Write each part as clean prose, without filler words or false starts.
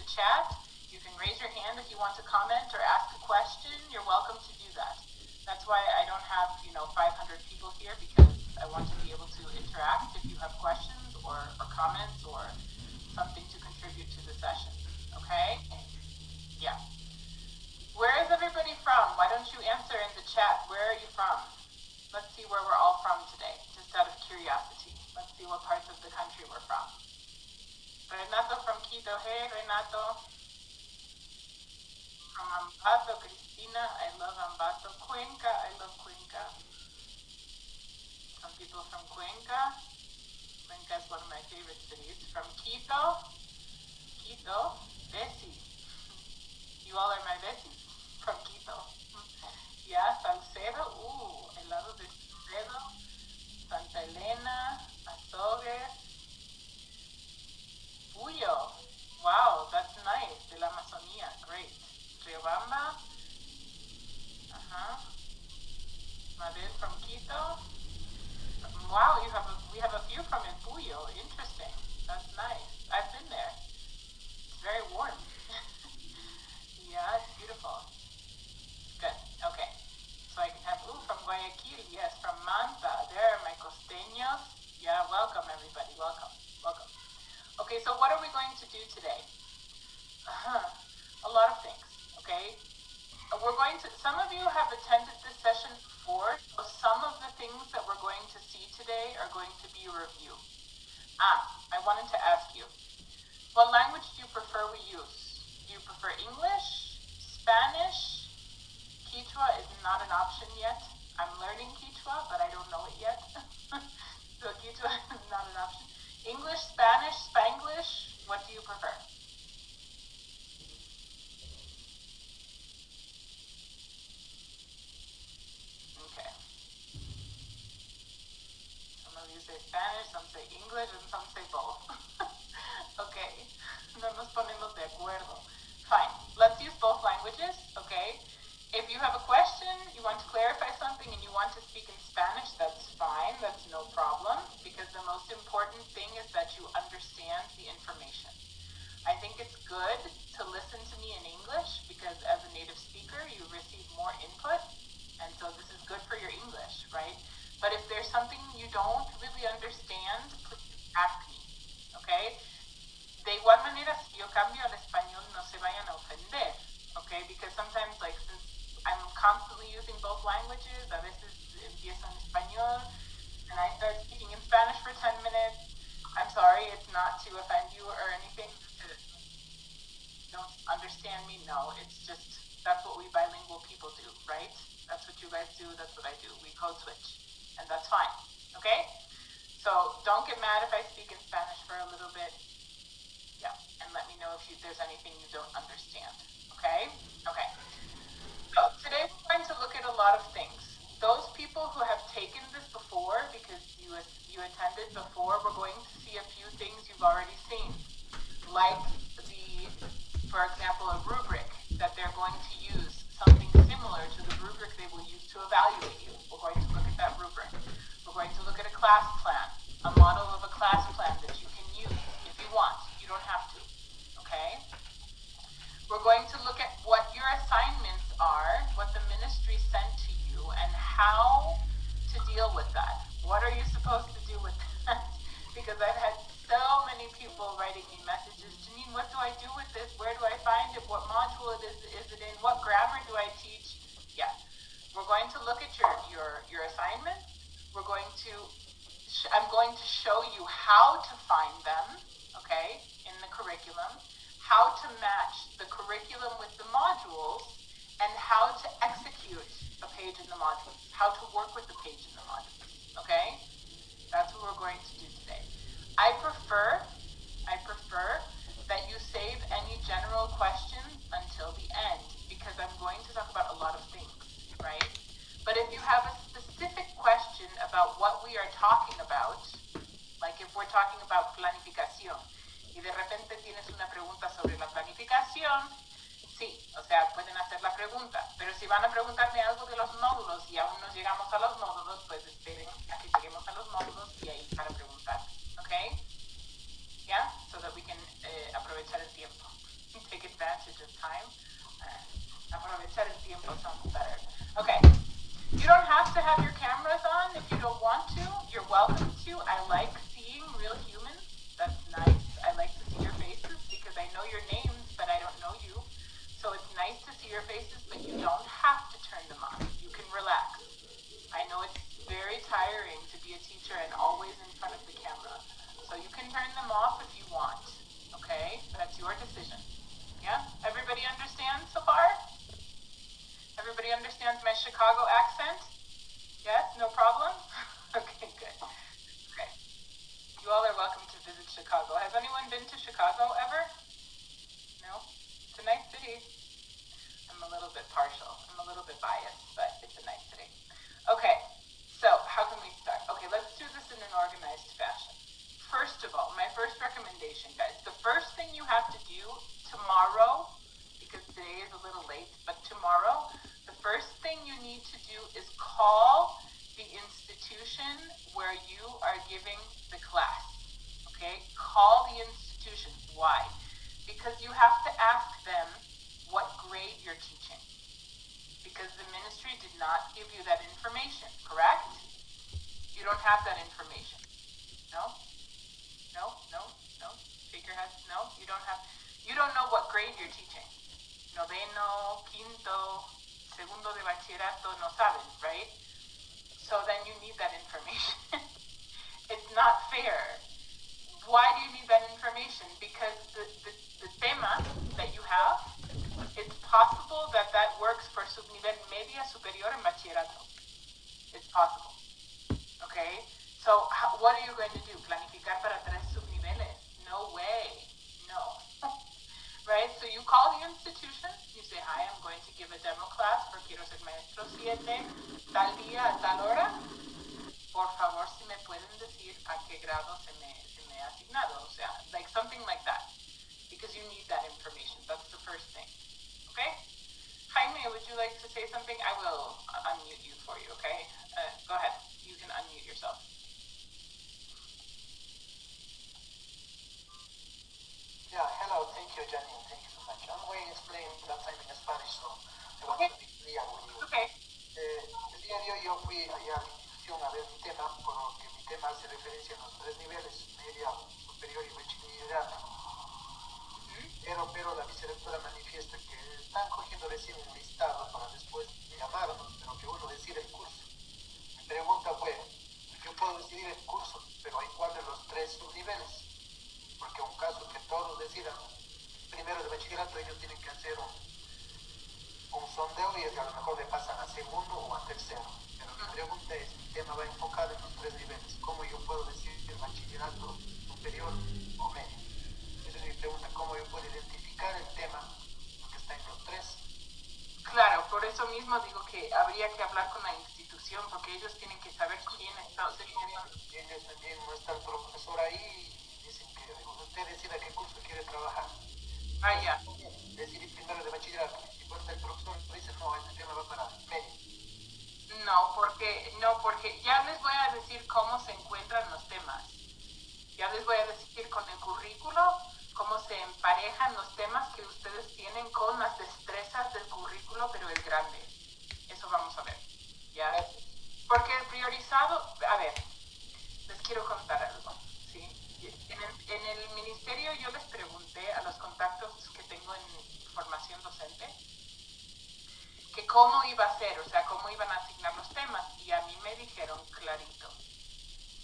chat. You can raise your hand if you want to comment or ask a question. You're welcome to do that. That's why I don't have 500 people here, because I want to be able to interact if you have questions or comments or something to contribute to the session. Okay? Yeah. Where is everybody from? Why don't you answer in the chat? Where are you from? Let's see where we're all from today, just out of curiosity. Let's see what parts of the country we're from. Renato from Quito. Hey, Renato. From Ambato, Cristina. I love Ambato. Cuenca. I love Cuenca. Some people from Cuenca. Cuenca is one of my favorite cities. From Quito. Quito. Bessie. You all are my Bessies from Quito. Yeah, Salcedo. Ooh, I love a bit Salcedo. Santa Elena. Azogues. Puyo. Wow, that's nice. De la Amazonia. Great. Riobamba. Mabel from Quito. Wow, we have a few from El Puyo. Interesting. That's nice. I've been there. It's very warm. Yeah, it's beautiful. Good. Okay. So I can have from Guayaquil. Yes, from Manta. There are my costeños. Yeah, welcome everybody. Welcome. Welcome. Okay, so what are we going to do today? A lot of things. Okay, some of you have attended this session before, so some of the things that we're going to see today are going to be a review. I wanted to ask you, what language do you prefer we use? Do you prefer English, Spanish? Quechua is not an option yet. I'm learning Quechua, but I don't know it yet. So Quechua is not an option. English, Spanish, Spanglish, what do you prefer? Spanish, some say English, and some say both. Okay, no nos ponemos de acuerdo. Fine, let's use both languages, okay? If you have a question, you want to clarify something, and you want to speak in Spanish, that's fine, that's no problem, because the most important thing is that you understand the information. I think it's good to listen to me in English, because as a native speaker, you receive more input, and so this is good for your English, right? But if there's something you don't really understand, please ask me, okay? De igual manera, si yo cambio al español, no se vayan a ofender, okay? Because sometimes, since I'm constantly using both languages, a veces empiezo en español, and I start speaking in Spanish for 10 minutes. I'm sorry, it's not to offend you or anything. Don't understand me? No, it's just, that's what we bilingual people do, right? That's what you guys do, that's what I do. We code switch. And that's fine, okay? So don't get mad if I speak in Spanish for a little bit. Yeah, and let me know if there's anything you don't understand, okay? Okay. So today we're going to look at a lot of things. Those people who have taken this before, because you attended before, we're going to see a few things you've already seen. Like for example, a rubric that they're going to use, something similar to the rubric they will use to evaluate you. We're going to look at that rubric. We're going to look at a class plan, a model of a class plan that you can use if you want. You don't have to, okay? We're going to look at what your assignments are, what the ministry sent to you, and how to deal with that. What are you supposed to do with that? Because I've had so many people writing me messages, Janine, what do I do with this? Where do I find it? What module is it in? What grammar do I teach? Yeah. We're going to look at your assignment. I'm going to show you how to find them, okay, in the curriculum, how to match the curriculum with the modules, and how to execute a page in the modules, how to work with the page in the modules, okay? That's what we're going to do today. I prefer that you save any general questions until the end, because I'm going to talk about a lot of things, right? But if you have a specific question about what we are talking about, like if we're talking about planificación, y de repente tienes una pregunta sobre la planificación, sí, o sea, pueden hacer la pregunta, pero si van a preguntarme algo de los módulos y aún no llegamos a los módulos, pues esperen a que lleguemos a los módulos y ahí para preguntar, ¿ok? Yeah, so that we can aprovechar el tiempo. take advantage of time. Aprovechar el tiempo sounds better. Okay. You don't have to have your cameras on if you don't want to. You're welcome to. I like seeing real humans. That's nice. I like to see your faces because I know your names, but I don't know you. So it's nice to see your faces, but you don't have to turn them on. You can relax. I know it's very tiring to be a teacher and always in front of the camera. So you can turn them off if you want. Okay? That's your decision. Yeah? Everybody understand so far? Everybody understands my Chicago accent? Yes? No problem? Okay, good. Okay. You all are welcome to visit Chicago. Has anyone been to Chicago ever? No? It's a nice city. I'm a little bit partial. I'm a little bit biased, but it's a nice city. Okay, so how can we start? Okay, let's do this in an organized fashion. First of all, my first recommendation, guys, the first thing you have to do tomorrow, because today is a little late, but tomorrow, the first thing you need to do is call the institution where you are giving the class. Okay? Call the institution. Why? Because you have to ask them what grade you're teaching. Because the ministry did not give you that information, correct? You don't have that information. No? No? No? No? Shake your head. No? You don't know what grade you're teaching. Noveno, quinto, segundo de bachillerato, no saben, right? So then you need that information. It's not fair. Why do you need that information? Because the tema that you have, it's possible that works for subnivel media superior en bachillerato. It's possible. Okay? So what are you going to do? Planificar para 3 subniveles? No way. No. Right? So you call the institution, you say, hi, I'm going to give a demo class for Quiero Ser Maestro 7, tal día, a tal hora. Por favor, si me pueden decir a qué grado se me ha asignado. O sea, like something like that. Because you need that information. That's the first thing. Okay? Jaime, would you like to say something? I will unmute you for you, okay? Go ahead. You can unmute yourself. Yeah, hello, thank you, Janine, thank you so much. I'm going to explain that time in Spanish, so I want to be clear with you. Okay. El día de hoy yo fui allá a la institución a ver mi tema, porque mi tema hace referencia a los 3 niveles, media, superior y bachillerato. Pero la vicerrectora manifiesta que están cogiendo recién un listado para después llamarnos, pero que uno decide el curso. Mi pregunta fue, yo puedo decidir el curso, pero hay cuál de los 3 subniveles. Porque en un caso que todos decidan primero de bachillerato, ellos tienen que hacer un sondeo y a lo mejor le pasan a segundo o a tercero. Pero mi pregunta es, mi tema va enfocado en los 3 niveles. ¿Cómo yo puedo decidir el bachillerato superior o medio? Esa es mi pregunta, ¿cómo yo puedo identificar el tema que está en los 3? Claro, por eso mismo digo que habría que hablar con la institución, porque ellos tienen que saber quién está decidiendo. Ellos también no está el profesor ahí. Usted decida qué curso quiere trabajar. Ah, ya. Decidir primero de bachillerato. Y cuando el profesor dice, no, este tema va para medio. No, porque ya les voy a decir cómo se encuentran los temas. Ya les voy a decir con el currículo cómo se emparejan los temas que ustedes tienen con las destrezas del currículo, pero el grande. Eso vamos a ver. ¿Ya? Porque el priorizado, a ver, les quiero contar algo. En el ministerio yo les pregunté a los contactos que tengo en formación docente que cómo iba a ser, o sea, cómo iban a asignar los temas, y a mí me dijeron clarito,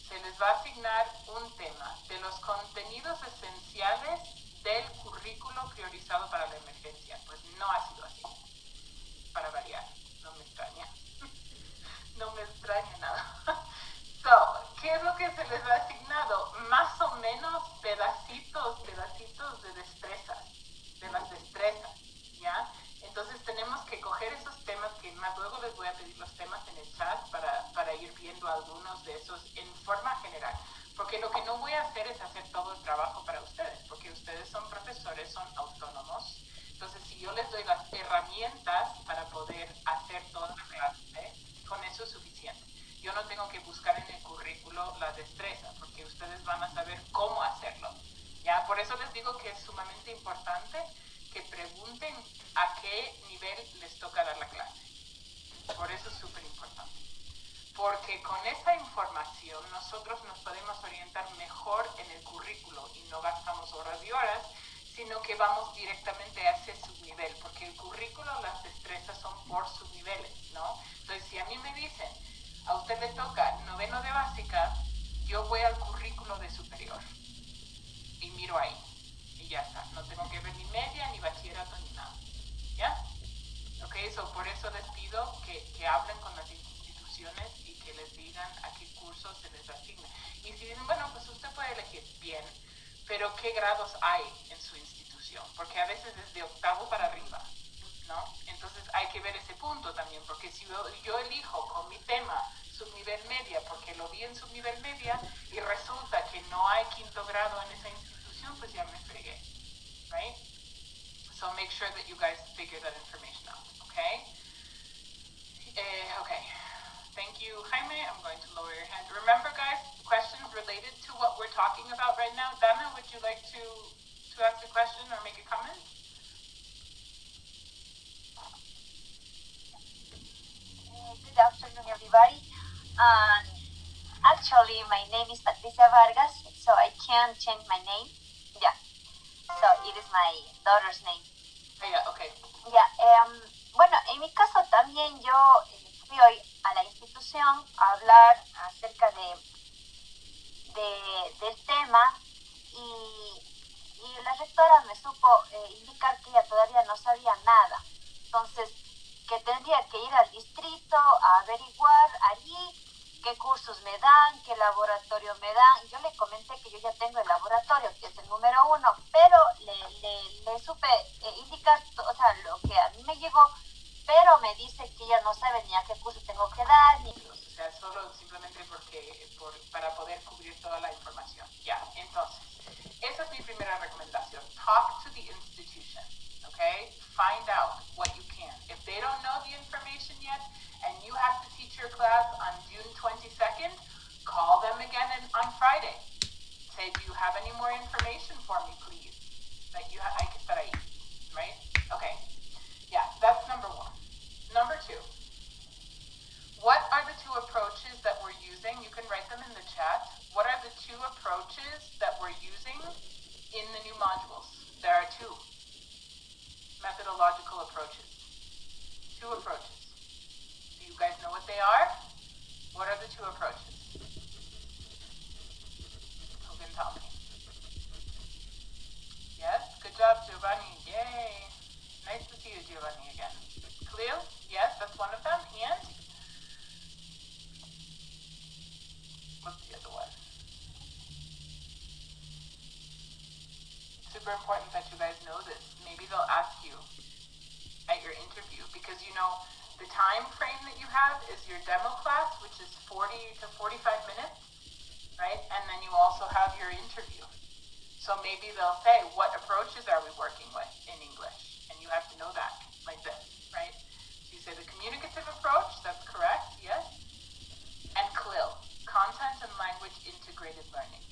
se les va a asignar un tema de los contenidos esenciales del currículo priorizado para la emergencia. Pues no ha sido así, para variar, no me extraña, no me extraña nada. ¿Qué es lo que se les ha asignado? Más o menos pedacitos de destrezas, de las destrezas, ¿ya? Entonces tenemos que coger esos temas, que más luego les voy a pedir los temas en el chat para ir viendo algunos de esos en forma general. Porque lo que no voy a hacer es hacer todo el trabajo para ustedes, porque ustedes son profesores, son autónomos. Entonces, si yo les doy las herramientas para poder hacer todo la clase, con eso es suficiente. Yo no tengo que buscar en el currículo la destreza, porque ustedes van a saber cómo hacerlo, ¿ya? ¿ya? Por eso les digo que es sumamente importante que pregunten a qué nivel les toca dar la clase. Por eso es súper importante. Porque con esa información nosotros nos podemos orientar mejor en el currículo y no gastamos horas y horas, sino que vamos directamente a ese subnivel, porque el currículo, las destrezas son por subniveles, ¿no? Entonces, si a mí me dicen, a usted le toca 9º de básica, yo voy al currículo de superior y miro ahí, y ya está. No tengo que ver ni media, ni bachillerato, ni nada, ¿ya? Ok, por eso les pido que hablen con las instituciones y que les digan a qué cursos se les asigna. Y si dicen, bueno, pues usted puede elegir bien, pero ¿qué grados hay en su institución? Porque a veces es de 8º para arriba, ¿no? Entonces hay que ver ese punto también, porque si yo elijo con mi tema subnivel media, porque lo vi en subnivel media, y resulta que no hay 5º grado en esa institución, pues ya me fregué, right? So make sure that you guys figure that information out, okay? Okay. Thank you, Jaime. I'm going to lower your hand. Remember, guys, questions related to what we're talking about right now. Dana, would you like to ask a question or make a comment? Good afternoon, everybody. Actually, my name is Patricia Vargas, so I can't change my name. Yeah. So it is my daughter's name. Oh, yeah, okay. Yeah. Bueno, en mi caso también yo fui hoy a la institución a hablar acerca del tema y la rectora me supo indicar que ella todavía no sabía nada. Entonces, que tendría que ir al distrito a averiguar allí qué cursos me dan, qué laboratorio me dan. Y yo le comenté que yo ya tengo el laboratorio, que es el número 1, pero le supe indicar, o sea, lo que a mí me llegó, pero me dice que ella no sabe ni a qué curso tengo que dar. O sea, solo simplemente para poder cubrir toda la información. Ya, entonces, esa es mi primera recomendación. Talk to the institution, okay? Find out what you can. If they don't know the information yet, and you have to teach your class on June 22nd, call them again on Friday. Say, do you have any more information for me, please? That I can estar ahí, right? Okay. Yeah, that's number 1. Number 2. What are the 2 approaches that we're using? You can write them in the chat. What are the 2 approaches that we're using in the new modules? There are 2 methodological approaches. 2 approaches. Do you guys know what they are? What are the 2 approaches? Who can tell me? Yes? Good job, Giovanni. Yay. Nice to see you, Giovanni, again. Khalil? Yes, that's one of them. And? What's the other one? Super important that you guys know this. Maybe they'll ask you at your interview, because the time frame that you have is your demo class, which is 40 to 45 minutes, right? And then you also have your interview. So maybe they'll say, what approaches are we working with in English? And you have to know that, like this, right? So you say the communicative approach, that's correct, yes? And CLIL, content and language integrated learning,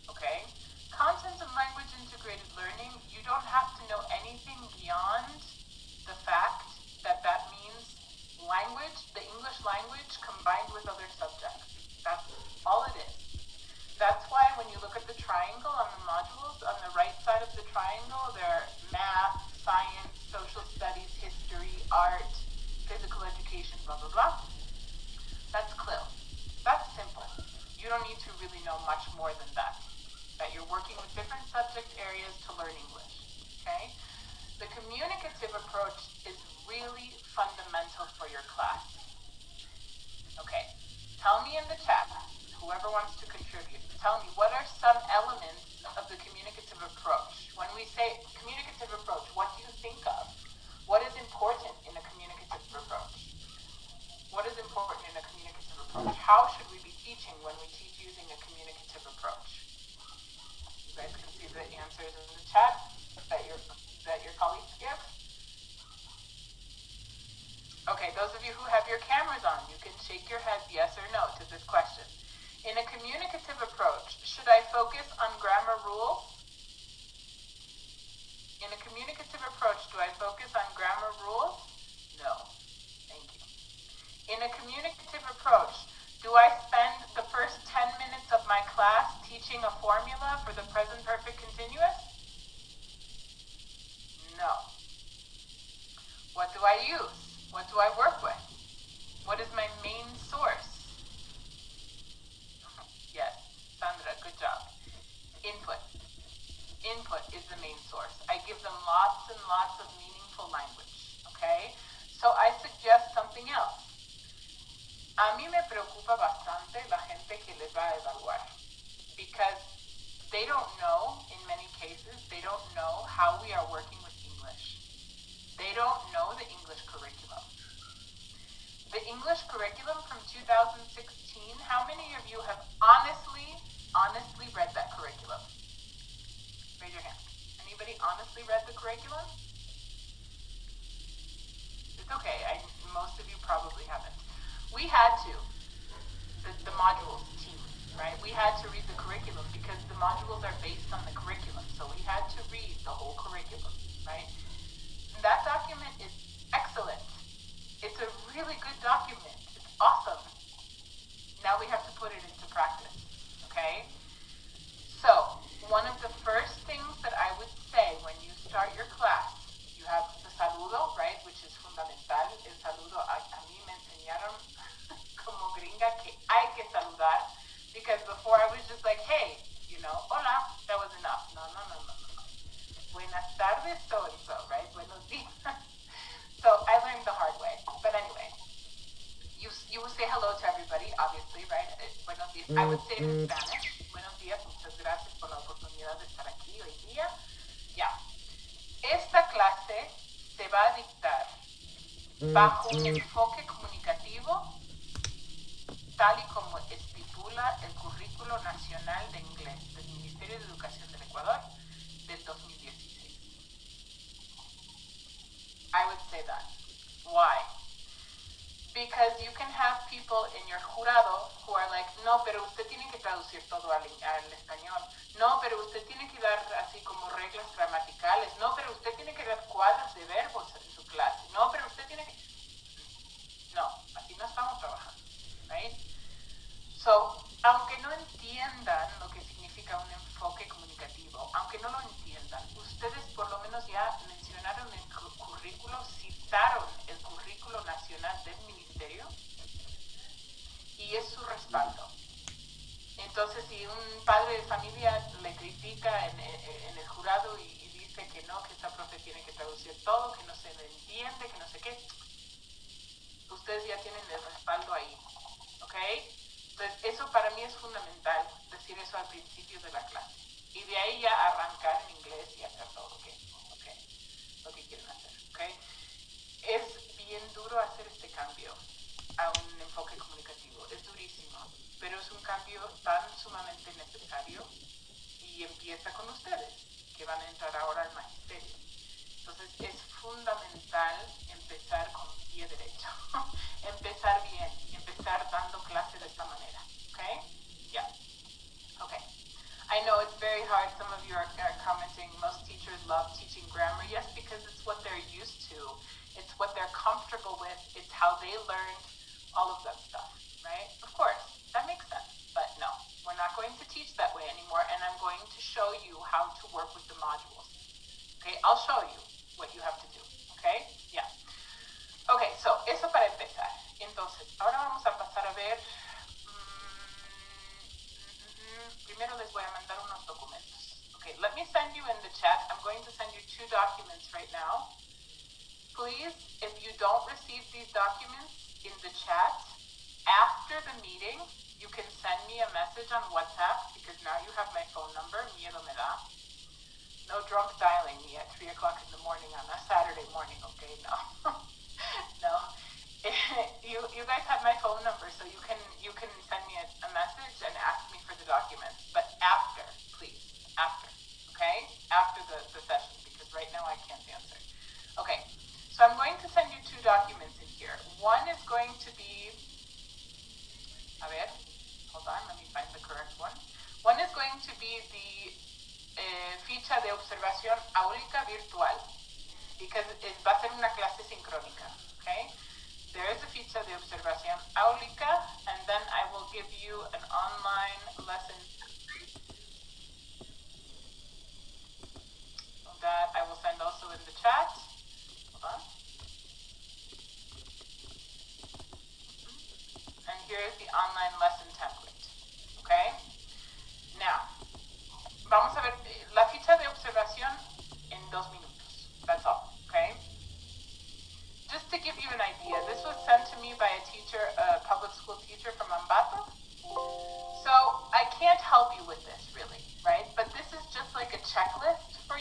okay? Content and language integrated learning, you don't have to know anything beyond the fact that means language, the English language combined with other subjects. That's all it is. That's why when you look at the triangle on the modules, on the right side of the triangle, there are math, science, social studies, history, art, physical education, blah, blah, blah. That's CLIL. That's simple. You don't need to really know much more than that. That you're working with different subject areas to learn English, okay? The communicative approach is really fundamental for your class. Okay, tell me in the chat, whoever wants to contribute, tell me what are some elements of the communicative approach? When we say communicative approach, what do you think of? What is important in a communicative approach? What is important in a communicative approach? How should we be teaching when we teach using a communicative approach? You guys can see the answers in the chat that your colleagues give. Okay, those of you who have your cameras on, you can shake your head yes or no to this question. In a communicative approach, should I focus on grammar rules use? What do I work with? What is my main source? Yes, Sandra, good job. Input. Input is the main source. I give them lots and lots of meaningful language, okay? So I suggest something else. A mí me preocupa bastante la gente que les va a evaluar, because they don't know, in many cases, they don't know how we are working with English. They don't know the English curriculum. The English curriculum from 2016, how many of you have honestly read that curriculum? Raise your hand. Anybody honestly read the curriculum? It's okay, most of you probably haven't. We had to, the modules team, right? We had to read the curriculum because the modules are based on the curriculum. So we had to read the whole curriculum, right? And that document is excellent. It's a really good document. It's awesome. Now we have to put it into practice, okay? So one of the first things that I would say when you start your class, you have the saludo, right? Which is fundamental. El saludo, a mí me enseñaron como gringa que hay que saludar, because before I was just like, hey, hola, that was enough. No. Buenas tardes, so-and-so, right? Buenos días. So I learned the hard way. But anyway, you will say hello to everybody, obviously, right? Buenos días. I would say it in Spanish. Buenos días, muchas gracias por la oportunidad de estar aquí hoy día. Ya. Esta clase se va a dictar bajo un enfoque comunicativo, tal y como estipula el Currículo Nacional de Inglés del Ministerio de Educación del Ecuador del 2016. I would say that. Why? Because you can have people in your jurado who are like, no, pero usted tiene que traducir todo al español. No, pero usted tiene que dar así como reglas gramaticales. No, pero usted tiene que dar cuadros de verbos en su clase. No, pero usted tiene que... No, así no estamos trabajando, right? So, aunque no entiendan lo que significa un enfoque comunicativo, aunque no lo entiendan, ustedes por lo menos ya mencionaron el currículo, citaron el currículo nacional del ministerio y es su respaldo. Entonces, si un padre de familia le critica en el jurado y dice que no, que esta profe tiene que traducir todo, que no se le entiende, que no sé qué, ustedes ya tienen el respaldo ahí, ¿ok? Entonces, eso para mí es fundamental, decir eso al principio de la clase. Y de ahí ya arrancar en inglés y hacer todo lo que quieren hacer, ¿ok? Es bien duro hacer este cambio a un enfoque comunicativo, es durísimo, pero es un cambio tan sumamente necesario y empieza con ustedes, que van a entrar ahora al magisterio. Entonces, es fundamental empezar con pie derecho, empezar bien, empezar dando clase de esta manera, okay? Yeah, okay. I know it's very hard, some of you are commenting, most teachers love teaching grammar, yes, because it's what they're used to, it's what they're comfortable with, it's how they learned all of that stuff, right? Of course, that makes sense, but no, we're not going to teach that way anymore, and I'm going to show you how to work with the modules, okay? I'll show you what you have to do, okay? Yeah. Okay, so eso para empezar. Entonces, ahora vamos a pasar a ver, primero les voy a mandar unos documentos. Okay, let me send you in the chat, I'm going to send you 2 documents right now. Please, if you don't receive these documents in the chat, after the meeting, you can send me a message on WhatsApp, because now you have my phone number, miedo me da. No drunk dialing me at 3 o'clock in the morning on a Saturday morning, okay? No. No. You guys have my phone number, so you can send me a message and ask me for the documents. But after, please. After. Okay? After the session, because right now I can't answer. Okay. So I'm going to send you 2 documents in here. One is going to be... A ver. Hold on, let me find the correct one. One is going to be the ficha de observación áulica virtual, because va a ser una clase sincrónica, okay? There is a ficha de observación áulica, and then I will give you an online lesson that I will send also in the chat. Hold on.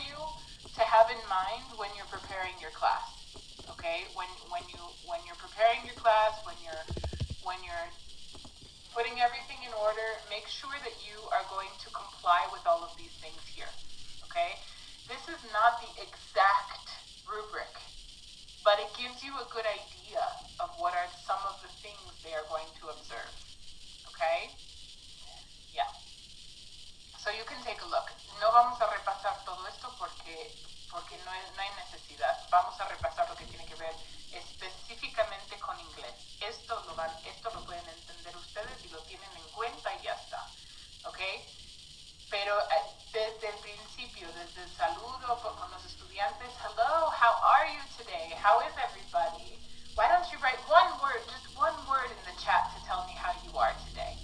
you to have in mind when you're preparing your class. Okay, when you're preparing your class, when you're putting everything in order, make sure that you are going to comply with all of these things here. Okay, this is not the exact rubric, but it gives you a good idea of what are some of the things they are going to observe. Okay, yeah. So you can take a look. No vamos a repasar todo esto porque no hay necesidad. Vamos a repasar lo que tiene que ver específicamente con inglés. Esto lo pueden entender ustedes y lo tienen en cuenta y ya está. ¿Ok? Pero desde el principio, desde el saludo con los estudiantes, hello, how are you today? How is everybody? Why don't you write one word, just one word in the chat to tell me how you are today?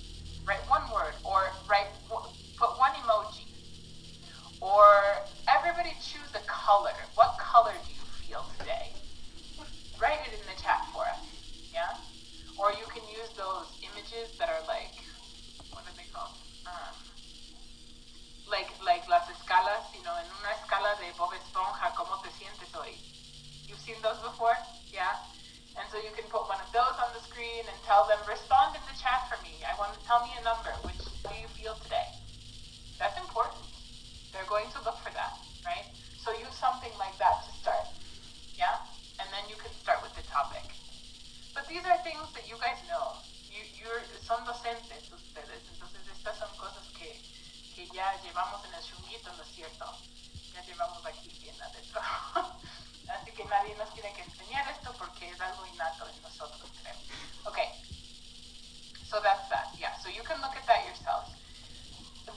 Write one word, or put one emoji. Or everybody choose a color. What color do you feel today? Write it in the chat for us, yeah? Or you can use those images that are like, what are they called? Like las escalas, en una escala de Bob Esponja, ¿cómo te sientes hoy? You've seen those before? Yeah? And so you can put one of those on the screen and tell them, respond in the chat for me. Tell me a number. Which do you feel today? That's important. They're going to look for that, right? So use something like that to start, yeah? And then you can start with the topic. But these are things that you guys know. Son docentes ustedes, entonces estas son cosas que ya llevamos en el chunguito, ¿no es cierto? Ya llevamos aquí bien adentro. Así que nadie nos tiene que enseñar esto porque es algo innato en nosotros, creo. Okay, so that's that, yeah. So you can look at that yourselves. The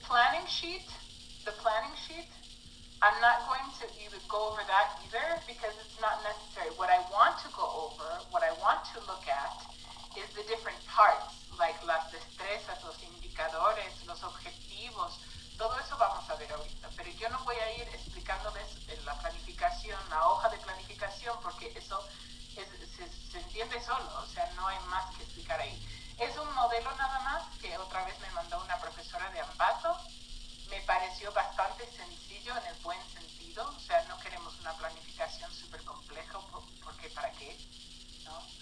planning sheet, I'm not going to even go over that either because it's not necessary. What I want to go over, what I want to look at is the different parts, like las destrezas, los indicadores, los objetivos. Todo eso vamos a ver ahorita, pero yo no voy a ir explicándoles la planificación, la hoja de planificación, porque eso se entiende solo, o sea, no hay más que explicar ahí. Es un modelo nada más que otra vez me mandó una profesora de Ambato. Me pareció bastante sencillo en el buen sentido, o sea, no queremos una planificación súper compleja, porque ¿para qué?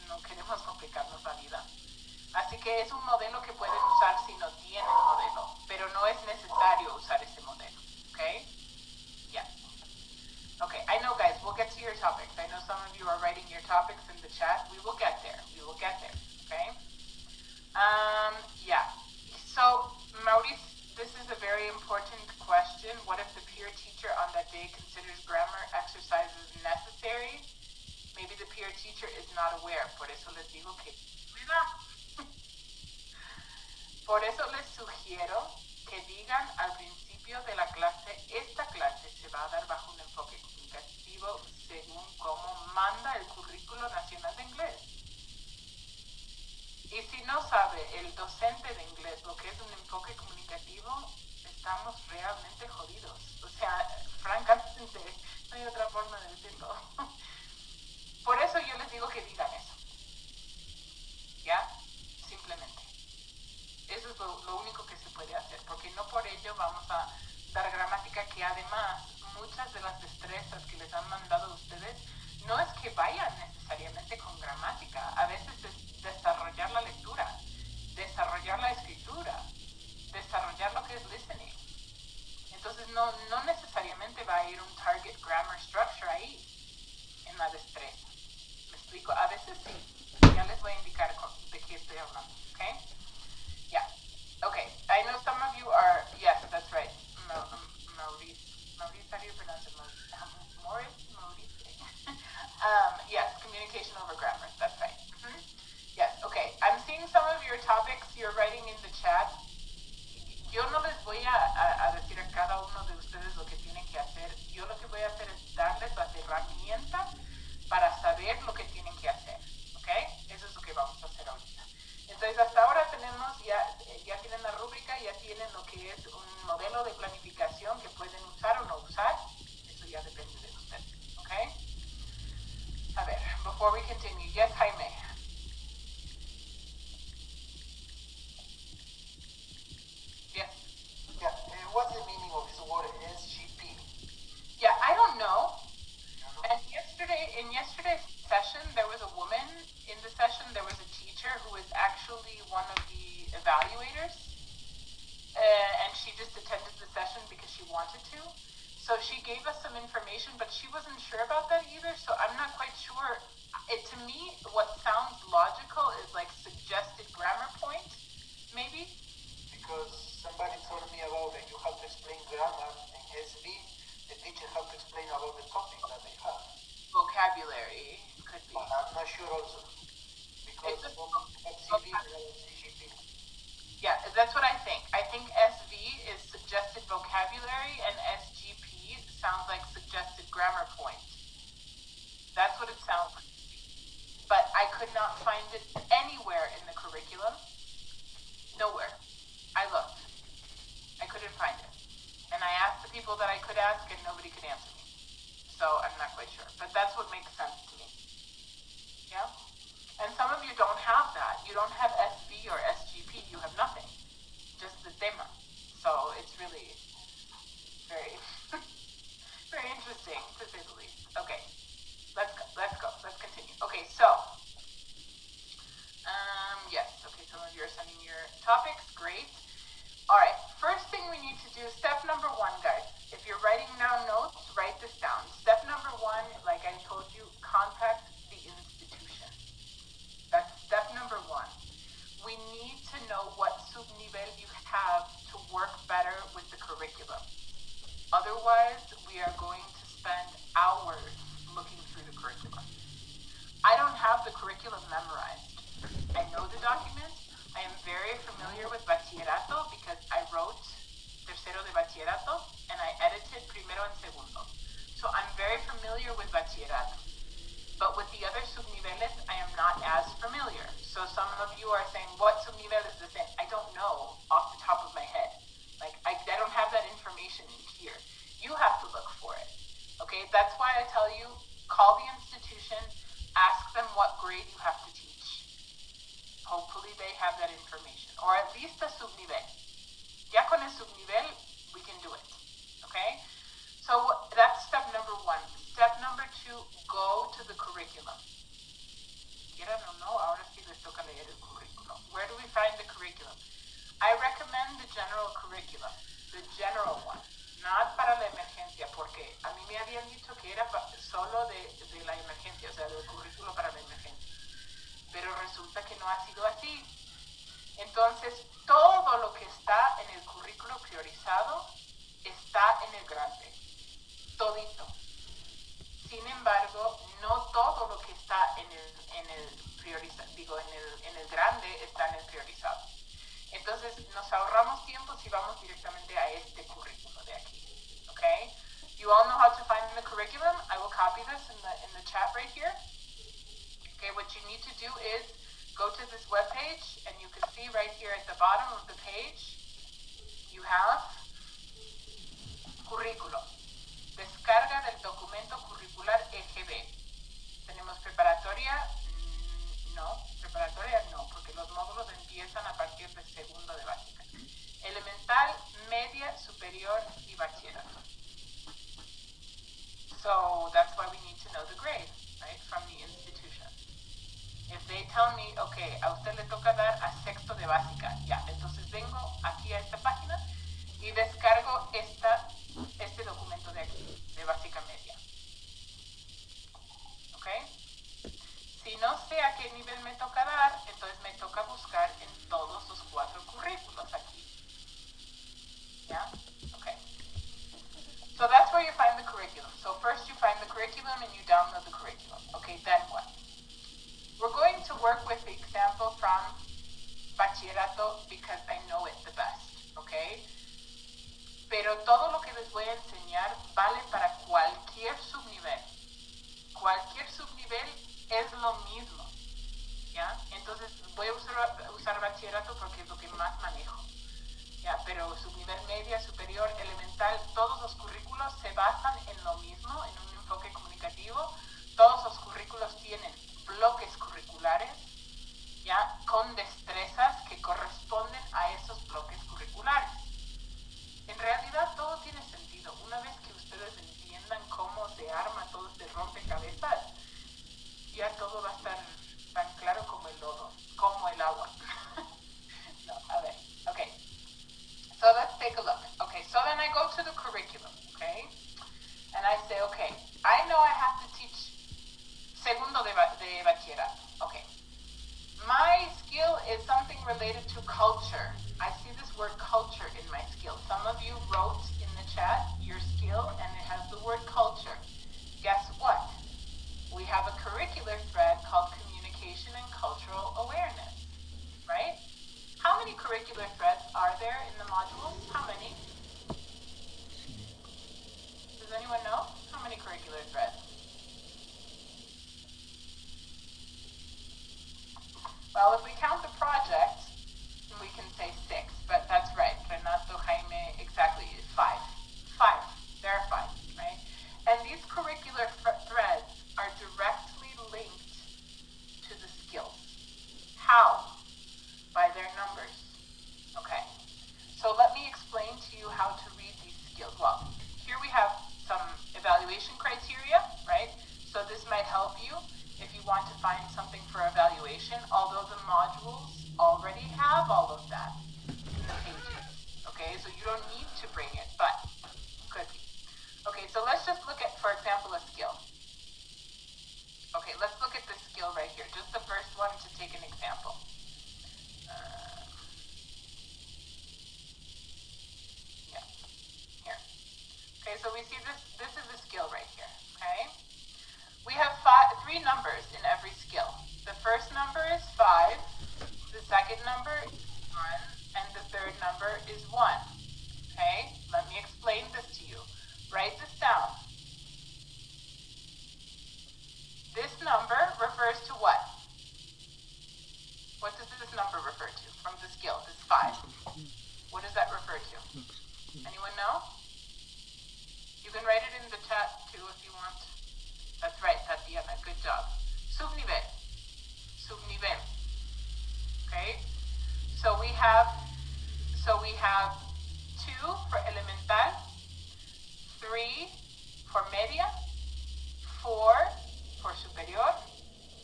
No queremos complicarnos la vida. Así que es un modelo que pueden usar si no tienen modelo, pero no es necesario usar ese modelo, ¿ok? Yeah. Okay, I know guys, we'll get to your topics. I know some of you are writing your topics in the chat. We will get there, okay? Yeah. So, Maurice, this is a very important question. What if the peer teacher on that day considers grammar exercises necessary? Maybe the peer teacher is not aware. Por eso les digo que Por eso les sugiero que digan al principio de la clase, esta clase se va a dar bajo un enfoque comunicativo según cómo manda el Currículo Nacional de Inglés. Y si no sabe el docente de inglés lo que es un enfoque comunicativo, estamos realmente jodidos. O sea, francamente, no hay otra forma de decirlo. Por eso yo les digo que digan eso. ¿Ya? Simplemente. Eso es lo único que se puede hacer, porque no por ello vamos a dar gramática, que además muchas de las destrezas que les han mandado a ustedes no es que vayan necesariamente con gramática, a veces es desarrollar la lectura, desarrollar la escritura, desarrollar lo que es listening. Entonces no necesariamente va a ir un target grammar structure ahí en la destreza. ¿Me explico? A veces sí. Ya les voy a indicar de qué estoy hablando, ¿ok? Yeah. Okay. I know some of you are, yes, that's right. Maurice, how do you pronounce it? Maurice? Yes, communication over grammar. That's right. Mm-hmm. Yes, okay. I'm seeing some of your topics you're writing in the chat. Yo no les voy a decir a cada uno de ustedes lo que tienen que hacer. Yo lo que voy a hacer es darles las herramientas para saber lo que tienen que hacer. ¿Ok? Eso es lo que vamos a hacer ahorita. Entonces, hasta ahora tenemos, ya tienen la rúbrica, ya tienen lo que es un modelo de planificación que pueden usar o no usar. Eso ya depende de ustedes. ¿Ok? A ver, before we continue. Yes, Jaime. Yes. Yeah, what's the meaning of this word SGP? she gave us some information, but she wasn't sure about that either, so I'm not quite sure. To me, what sounds logical is like suggested grammar point, maybe? Because somebody told me about that you have to explain grammar in SV, the teacher have to explain about the topic that they have. Vocabulary, could be. But I'm not sure also, because It's some have CV and CGP. Yeah, that's what I think. I think SV is suggested vocabulary and SGP sounds like suggested grammar point. That's what it sounds like. But I could not find it anywhere in the curriculum. Nowhere. I looked. I couldn't find it. And I asked the people that I could ask and nobody could answer me. So I'm not quite sure. But that's what makes sense to me. Yeah? And some of you don't have that. You don't have SV or SGP. You have nothing. Just the tema. So it's really very, very interesting, to say the least. Okay. Let's go. Let's continue. Okay, so, yes. Okay, some of you are sending your topics. Great. All right. First thing we need to do, step number 1, guys. If you're writing down notes, write this down. Step number 1, like I told you, contact the institution. That's step number 1. We need to know what subnivel you have to work better with the curriculum. Otherwise, we are going to spend hours looking through the curriculum. I don't have the curriculum memorized. I know the document. I am very familiar with Bachillerato because I wrote Tercero de Bachillerato and I edited Primero and Segundo. So I'm very familiar with Bachillerato. But with the other subniveles, I am not as familiar. So some of you are saying, what subnivel is the same? I don't know off the top of my head. Like, I don't have that information in here. You have to look for it. Okay, that's why I tell you, call the institution, ask them what grade you have to teach. Hopefully they have that information, or at least a subnivel. Ya con el subnivel, we can do it. Okay, so that's step number 1. Step number 2, go to the curriculum. Quieran o no, ahora sí les toca leer el currículum. Where do we find the curriculum? I recommend the general curriculum, the general one. Not para la emergencia, porque a mí me habían dicho que era solo de la emergencia, o sea, del currículo para la emergencia. Pero resulta que no ha sido así. Entonces, todo lo que está en el currículo priorizado está en el grande. Todito. Sin embargo, no todo lo que está en el grande está en el priorizado. Entonces, nos ahorramos tiempo si vamos directamente a este currículo de aquí. Okay? You all know how to find the curriculum. I will copy this in the chat right here. Okay, what you need to do is go to this webpage, and you can see right here at the bottom of the page, you have currículo. Descarga del documento curricular EGB. Tenemos preparatoria, no, porque los módulos empiezan a partir del segundo de básica. Elemental, media, superior y bachillerato. So that's why we need to know the grade, right, from the institution. If they tell me, okay, a usted le toca dar a sexto de básica, ya, entonces vengo aquí a esta página y descargo este documento de aquí, de básica media. ¿Ok? Si no sé a qué nivel me toca dar, entonces me toca buscar en todos los 4 currículos aquí. ¿Ya? Okay. So that's where you find the curriculum. So first you find the curriculum and you download the curriculum. Okay, then what? We're going to work with the example from Bachillerato because I know it the best, okay? Pero todo lo que les voy a enseñar vale para cualquier subnivel. Cualquier subnivel es lo mismo, ¿ya? Entonces voy a usar Bachillerato porque es lo que más manejo, ¿ya? Pero subnivel media, superior, elemental, todos los currículos se basan en lo mismo, en un enfoque comunicativo. Todos los currículos tienen bloques curriculares, ¿ya? Con destrezas que corresponden a esos bloques curriculares. En realidad todo tiene sentido. Una vez que ustedes entiendan cómo se arma todo este rompecabezas, ya todo va a estar tan claro como el lodo, como el agua. No, a ver, okay. So let's take a look. Okay, so then I go to the curriculum, okay? curricular threads? Well, if we count the project, we can say 6, but that's right. Renato, Jaime, exactly, 5. 5. There are 5, right? And these curricular threads are directly linked to the skills. How? By their numbers. Okay. So let me explain to you how to read these skills. Well, here we have some evaluation criteria, right? So this might help you if you want to find something for evaluation, although the modules already have all of that in the pages. Okay, so you don't need to bring it, but could be. Okay, so let's just look at, for example, a skill. Okay, let's look at this skill right here, just the first one to take an example. Yeah, here. Okay, so we see this is a skill right here, okay? We have 3 numbers in every skill. The first number is 5, the second number is 1, and the third number is 1. Okay, let me explain this to you. Write this down. This number refers to what? What does this number refer to from the skill, this 5? What does that refer to? Anyone know? You can write it in the chat too if you want. That's right, Tatiana, good job. Subnivel. Subnivel. Okay? So we have 2 for elemental, 3 for media, 4 for superior,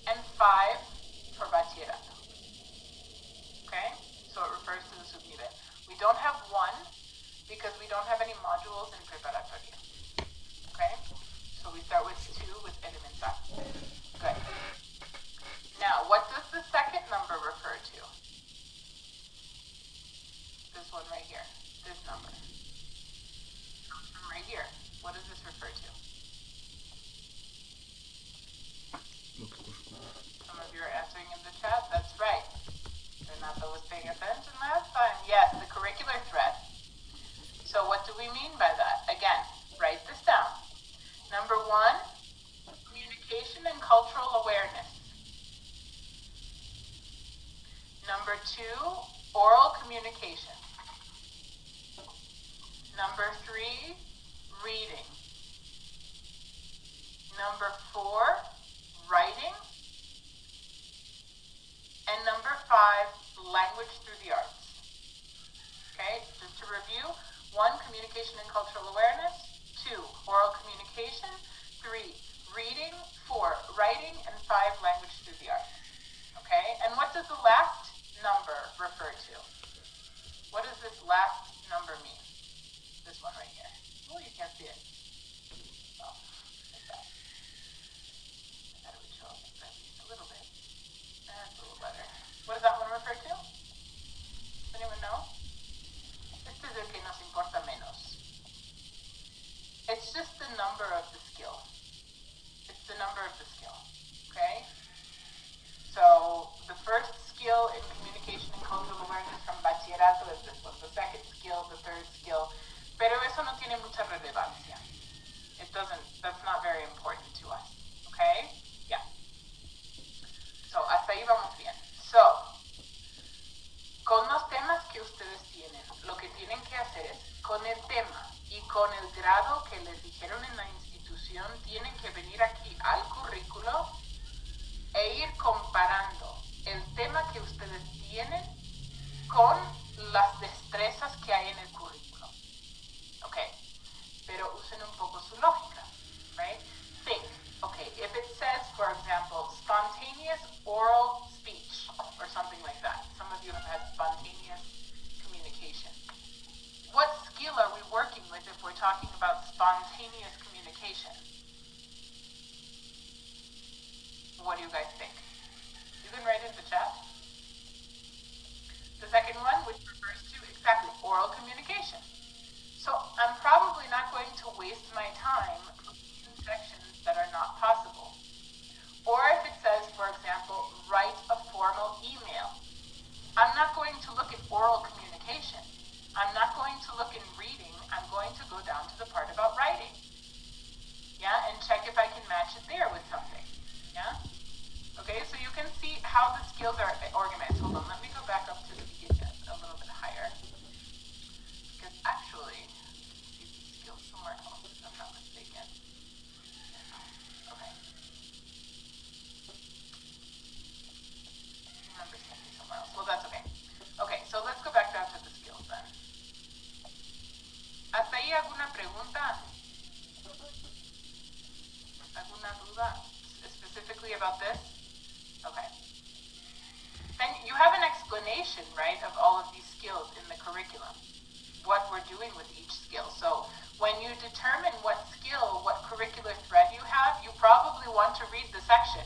and 5 for bachillerato. Okay? So it refers to the subnivel. We don't have 1 because we don't have any modules in preparatoria. Okay? So we start with 2 with elemental. Good. Now, what does the second number refer to? This one right here. This number. Comes from right here. What does this refer to? Some of you are answering in the chat. That's right. Renato was paying attention last time. Yes, the curricular thread. So what do we mean by that? Again, write this down. Number 1, communication and cultural awareness. Number 2, oral communication. Number 3, reading. Number 4, writing. And number 5, language through the arts. Okay, just to review, 1, communication and cultural awareness. 2, oral communication. 3, reading. 4, writing. And 5, language through the arts. Okay, and what does the last number refer to? What does this last number mean? This one right here. Oh, you can't see it. Oh, like that. I thought it would show up at least a little bit. That's a little better. What does that one refer to? Does anyone know? Este es el que nos importa menos. It's just the number of the skill. It's the number of the skill. Okay? So the first skill in communication and cultural awareness from bachillerato is this one. The second skill, the third skill. Pero eso no tiene mucha relevancia. That's not very important to us. Okay? Yeah. So hasta ahí vamos bien. So, con los temas que ustedes tienen, lo que tienen que hacer es, con el tema y con el grado que les dijeron en la institución, tienen que venir aquí al currículo e ir comparando el tema que ustedes tienen con las destrezas que hay en el currículo. Okay, pero usen un poco su lógica, right? Think, okay, if it says, for example, spontaneous oral speech or something like that. Some of you have had spontaneous communication. What skill are we working with if we're talking about spontaneous communication? What do you guys think? You can write in the chat. The second one, which refers to exactly oral communication. So I'm probably not going to waste my time in sections that are not possible. Or if it says, for example, write a formal email. I'm not going to look at oral communication. I'm not going to look in reading. I'm going to go down to the part about writing. Yeah, and check alguna duda specifically about this? Okay. Then you have an explanation, right, of all of these skills in the curriculum, what we're doing with each skill. So when you determine what skill, what curricular thread you have, you probably want to read the section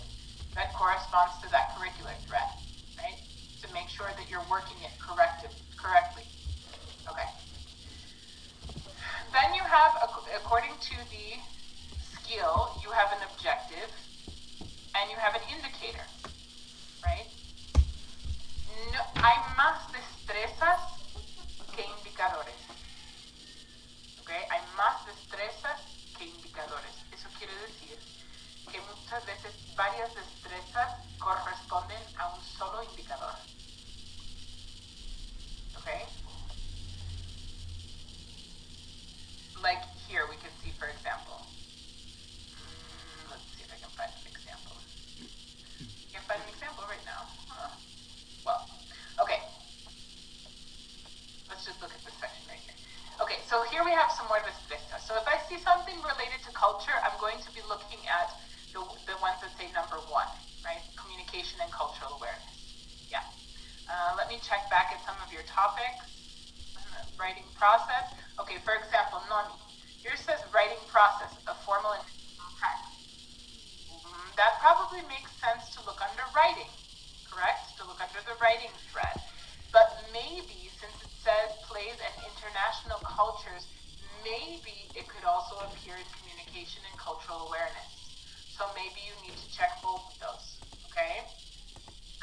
that corresponds to that curricular thread, right, to make sure that you're working it correctly. Okay. Then you have, according to the skill, you have an objective and you have an indicator, right? No, hay más destrezas que indicadores. Okay? Hay más destrezas que indicadores. Eso quiere decir que muchas veces varias destrezas corresponden a un solo indicador. Okay? Like here we can see, for example. Let's see if I can find an example. Can't find an example right now. Huh. Well, okay. Let's just look at this section right here. Okay, so here we have some more destrezas. So if I see something related to culture, I'm going to be looking at the ones that say number 1, right? Communication and cultural awareness. Yeah. Let me check back at some of your topics. Writing process. Okay, for example, Noni. Here says writing process, a formal and practice. That probably makes sense to look under writing, correct? To look under the writing thread. But maybe, since it says plays and international cultures, maybe it could also appear in communication and cultural awareness. So maybe you need to check both of those, okay?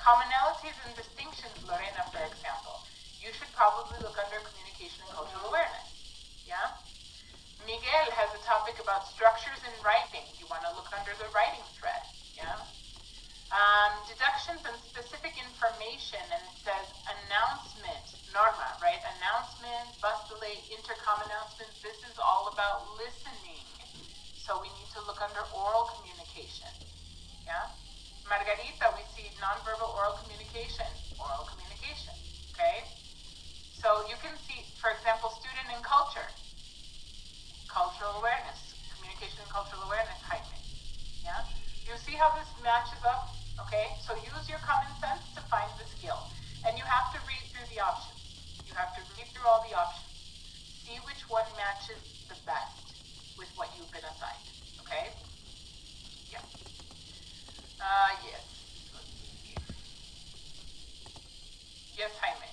Commonalities and distinctions, Lorena, for example. You should probably look under communication and cultural awareness, yeah? Miguel has a topic about structures in writing. You want to look under the writing thread, yeah? Deductions and specific information, and it says announcement, Norma, right? Announcement, bus delay, intercom announcements. This is all about listening. So we need to look under oral communication, yeah? Margarita, we see nonverbal oral communication, okay? So you can see, for example, student and culture, cultural awareness, communication and cultural awareness, Jaime, yeah? You see how this matches up, okay? So use your common sense to find the skill. And you have to read through the options. You have to read through all the options. See which one matches the best with what you've been assigned, okay? Yeah. Yes. Let's see. Yes, Jaime.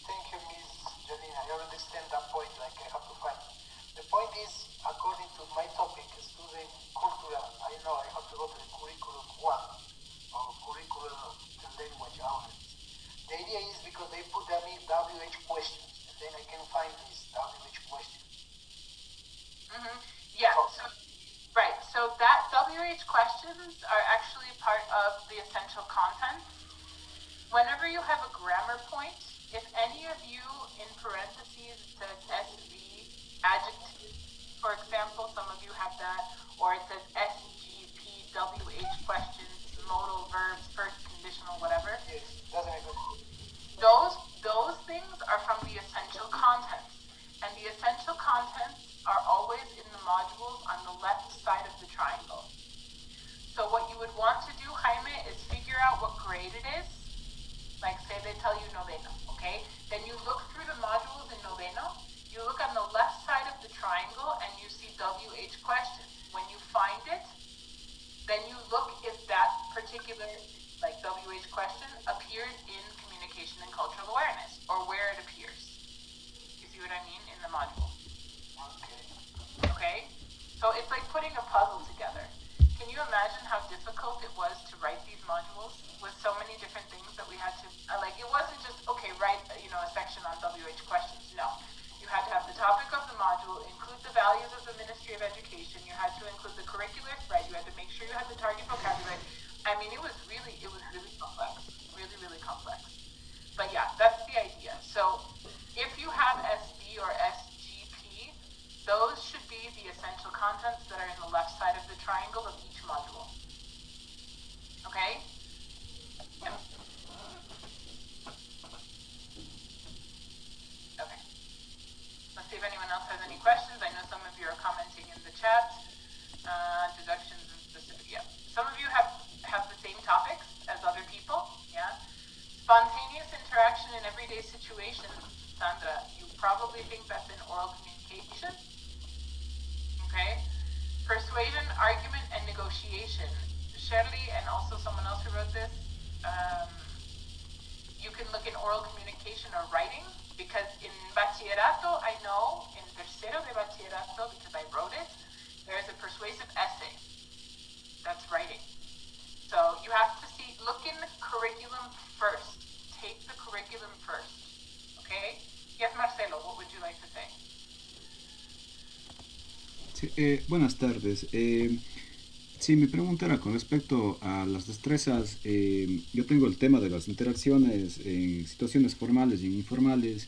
Thank you, Miss Janina. I understand that point, like I have to find. The point is, according to my topic, student cultural, I know I have to go to the curriculum 1, or curriculum the language outlets. The idea is because they put them in WH questions, and then I can find these WH questions. Yeah, so, right, so that WH questions are actually part of the essential content. Whenever you have a grammar point, if any of you in parentheses says SV, adjective, for example, some of you have that, or it says SGP, WH questions, modal verbs, first conditional, whatever. Yes, doesn't make sense. Those things are from the essential contents, and the essential contents are always in the modules on the left side of the triangle. So what you would want to do, Jaime, is figure out what grade it is. Like say they tell you noveno, okay? Then you look through the modules in noveno, you look on the left side of the triangle and you see WH questions. When you find it, then you look if that particular like WH question appears in communication and cultural awareness, or where it appears. You see what I mean in the module? Okay? So it's like putting a puzzle together. Can you imagine how difficult it was to write these modules with so many different things that we had to, like it wasn't just, okay, write, a section on WH questions. No. You had to have the topic of the module, include the values of the Ministry of Education, you had to include the curricular thread, you had to make sure you had the target vocabulary. I mean, it was really complex. Really, really complex. But yeah, that's the idea. So if you have SB or SGP, those should be the essential contents that are in the left side of the triangle of each module. Okay? Yeah. Okay. Let's see if anyone else has any questions. I know some of you are commenting in the chat. Deduction today's situation, Sandra, you probably think that's in oral communication. Okay? Persuasion, argument, and negotiation. Shirley and also someone else who wrote this, you can look in oral communication or writing, because in bachillerato, I know, in tercero de bachillerato, because I wrote it, there's a persuasive essay. That's writing. So you have to look in the curriculum first. Take the curriculum first. Okay? Yes, Marcelo, what would you like to say? Sí, buenas tardes. Sí, mi pregunta era con respecto a las destrezas. Yo tengo el tema de las interacciones en situaciones formales y informales.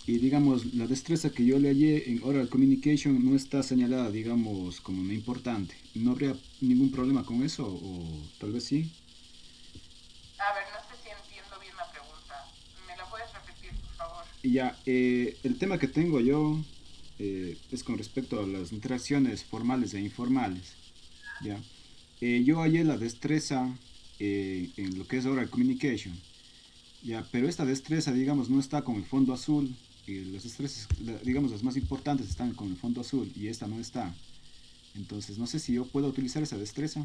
Y digamos, la destreza que yo le hallé en oral communication no está señalada, digamos, como una importante. ¿No habría ningún problema con eso? O tal vez sí. A ver, no sé si entiendo bien la pregunta. ¿Me la puedes repetir, por favor? Ya, el tema que tengo yo es con respecto a las interacciones formales e informales. ¿Ya? Yo hallé la destreza en lo que es oral communication. Ya, pero esta destreza, digamos, no está con el fondo azul. Las destrezas, digamos, las más importantes están con el fondo azul y esta no está. Entonces, no sé si yo puedo utilizar esa destreza.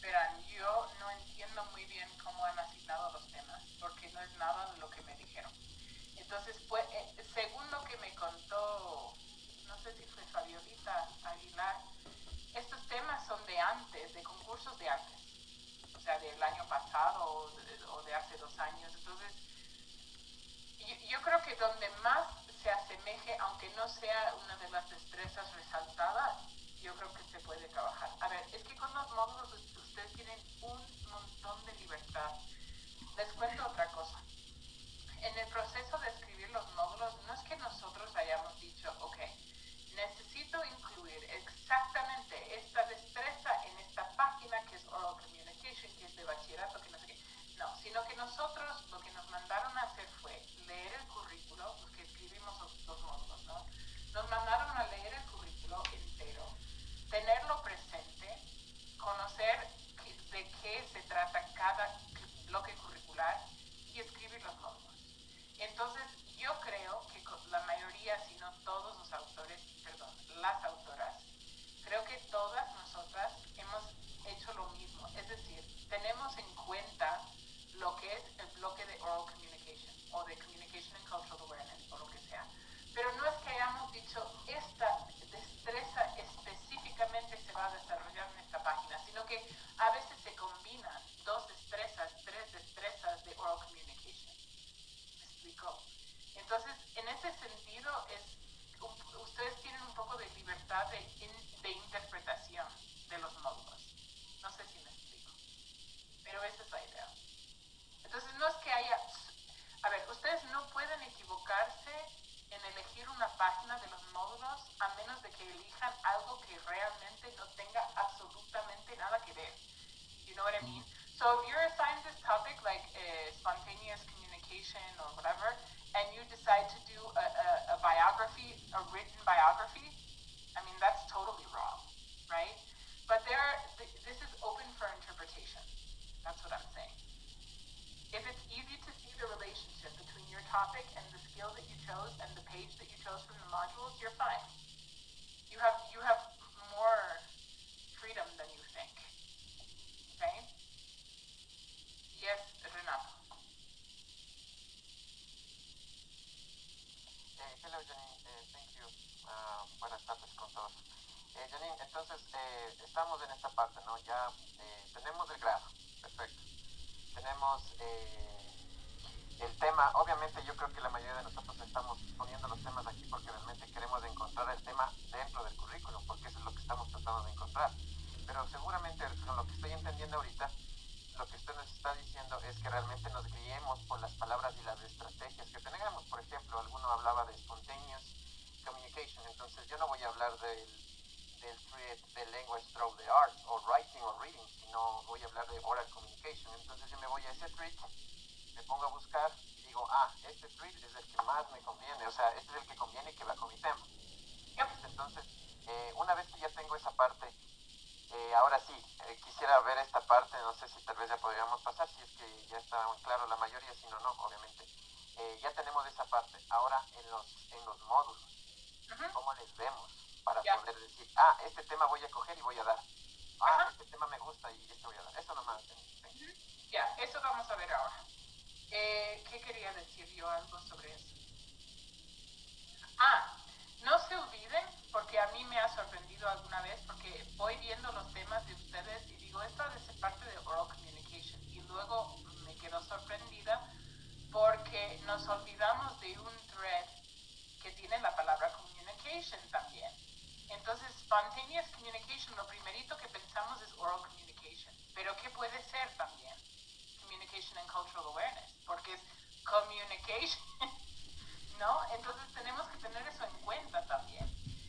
Verán, yo no entiendo muy bien cómo han asignado los temas, porque no es nada de lo que me dijeron. Entonces, pues, según lo que me contó, no sé si fue Fabiolita Aguilar, estos temas son de antes, de concursos de antes, o sea, del año pasado o de hace 2 años. Entonces, yo creo que donde más se asemeje, aunque no sea una de las destrezas resaltadas, yo creo que se puede trabajar. A ver, es que con los módulos ustedes tienen un montón de libertad. Les cuento otra cosa. En el proceso de escribir los módulos, no es que nosotros hayamos dicho, ok, necesito incluir exactamente esta destreza en esta página que es oral communication, que es de bachillerato, que no sé qué. No, sino que nosotros lo que nos mandaron a hacer fue leer el currículo, los que escribimos los módulos, ¿no? Nos mandaron a leer el currículo entero, tenerlo presente, conocer de qué se trata cada bloque curricular y escribir los módulos. Entonces, yo creo que la mayoría, si no todos los autores, perdón, las autoras, creo que todas nosotras hemos hecho lo mismo. Es decir, tenemos en cuenta lo que es el bloque de oral communication o de communication and cultural awareness o lo que sea. Pero no es que hayamos dicho esta destreza específicamente se va a desarrollar en esta página, sino que a veces se combinan 2 destrezas, 3 destrezas de oral communication. ¿Me explico? Entonces, en ese sentido, ustedes tienen un poco de libertad de interpretación de los módulos. No sé si me explico, pero esa es la idea. Entonces, no es que haya... A ver, ustedes no pueden equivocarse en elegir una página de los módulos a menos de que elijan algo que realmente no tenga absolutamente nada que ver. You know what I mean? So if you're assigned this topic, like spontaneous communication or whatever, and you decide to do a biography, a written biography, I mean, that's totally wrong, right? But this is open for interpretation. That's what I'm saying. If it's easy to see the relationship between your topic and the skill that you chose and the page that you chose from the modules, you're fine. You have more freedom than you think. Okay? Yes, Renato. Hello, Janine. Thank you. Buenas tardes con todos. Janine, entonces estamos en esta parte, ¿no? Ya tenemos el grado. Perfecto. Tenemos el tema. Obviamente yo creo que la mayoría de nosotros estamos poniendo los temas aquí porque realmente queremos encontrar el tema dentro del currículum, porque eso es lo que estamos tratando de encontrar. Pero seguramente con lo que estoy entendiendo ahorita, lo que usted nos está diciendo es que realmente nos guiemos por las palabras y las estrategias que tenemos. Por ejemplo, alguno hablaba de spontaneous communication, entonces yo no voy a hablar del thread de language through the arts o writing o reading, sino voy a hablar de oral communication. Entonces yo me voy a ese thread, me pongo a buscar y digo, este thread es el que más me conviene, o sea, este es el que conviene que va con mi tema. Entonces, una vez que ya tengo esa parte, ahora sí, quisiera ver esta parte, no sé si tal vez ya podríamos pasar, si es que ya está muy claro la mayoría, si no, no, obviamente. este tema voy a coger y voy a dar. Este tema me gusta y este voy a dar. Eso nomás. Ya, eso vamos a ver ahora. ¿Qué quería decir yo algo sobre eso? No se olviden, porque a mí me ha sorprendido alguna vez, porque voy viendo los temas de ustedes y digo, esto debe ser parte de oral communication. Y luego me quedo sorprendida porque nos olvidamos de un thread que tiene la palabra communication también. Entonces, spontaneous communication, lo primerito que pensamos es oral communication. Pero ¿qué puede ser también? Communication and cultural awareness, porque es communication, ¿no? Entonces tenemos que tener eso en cuenta también.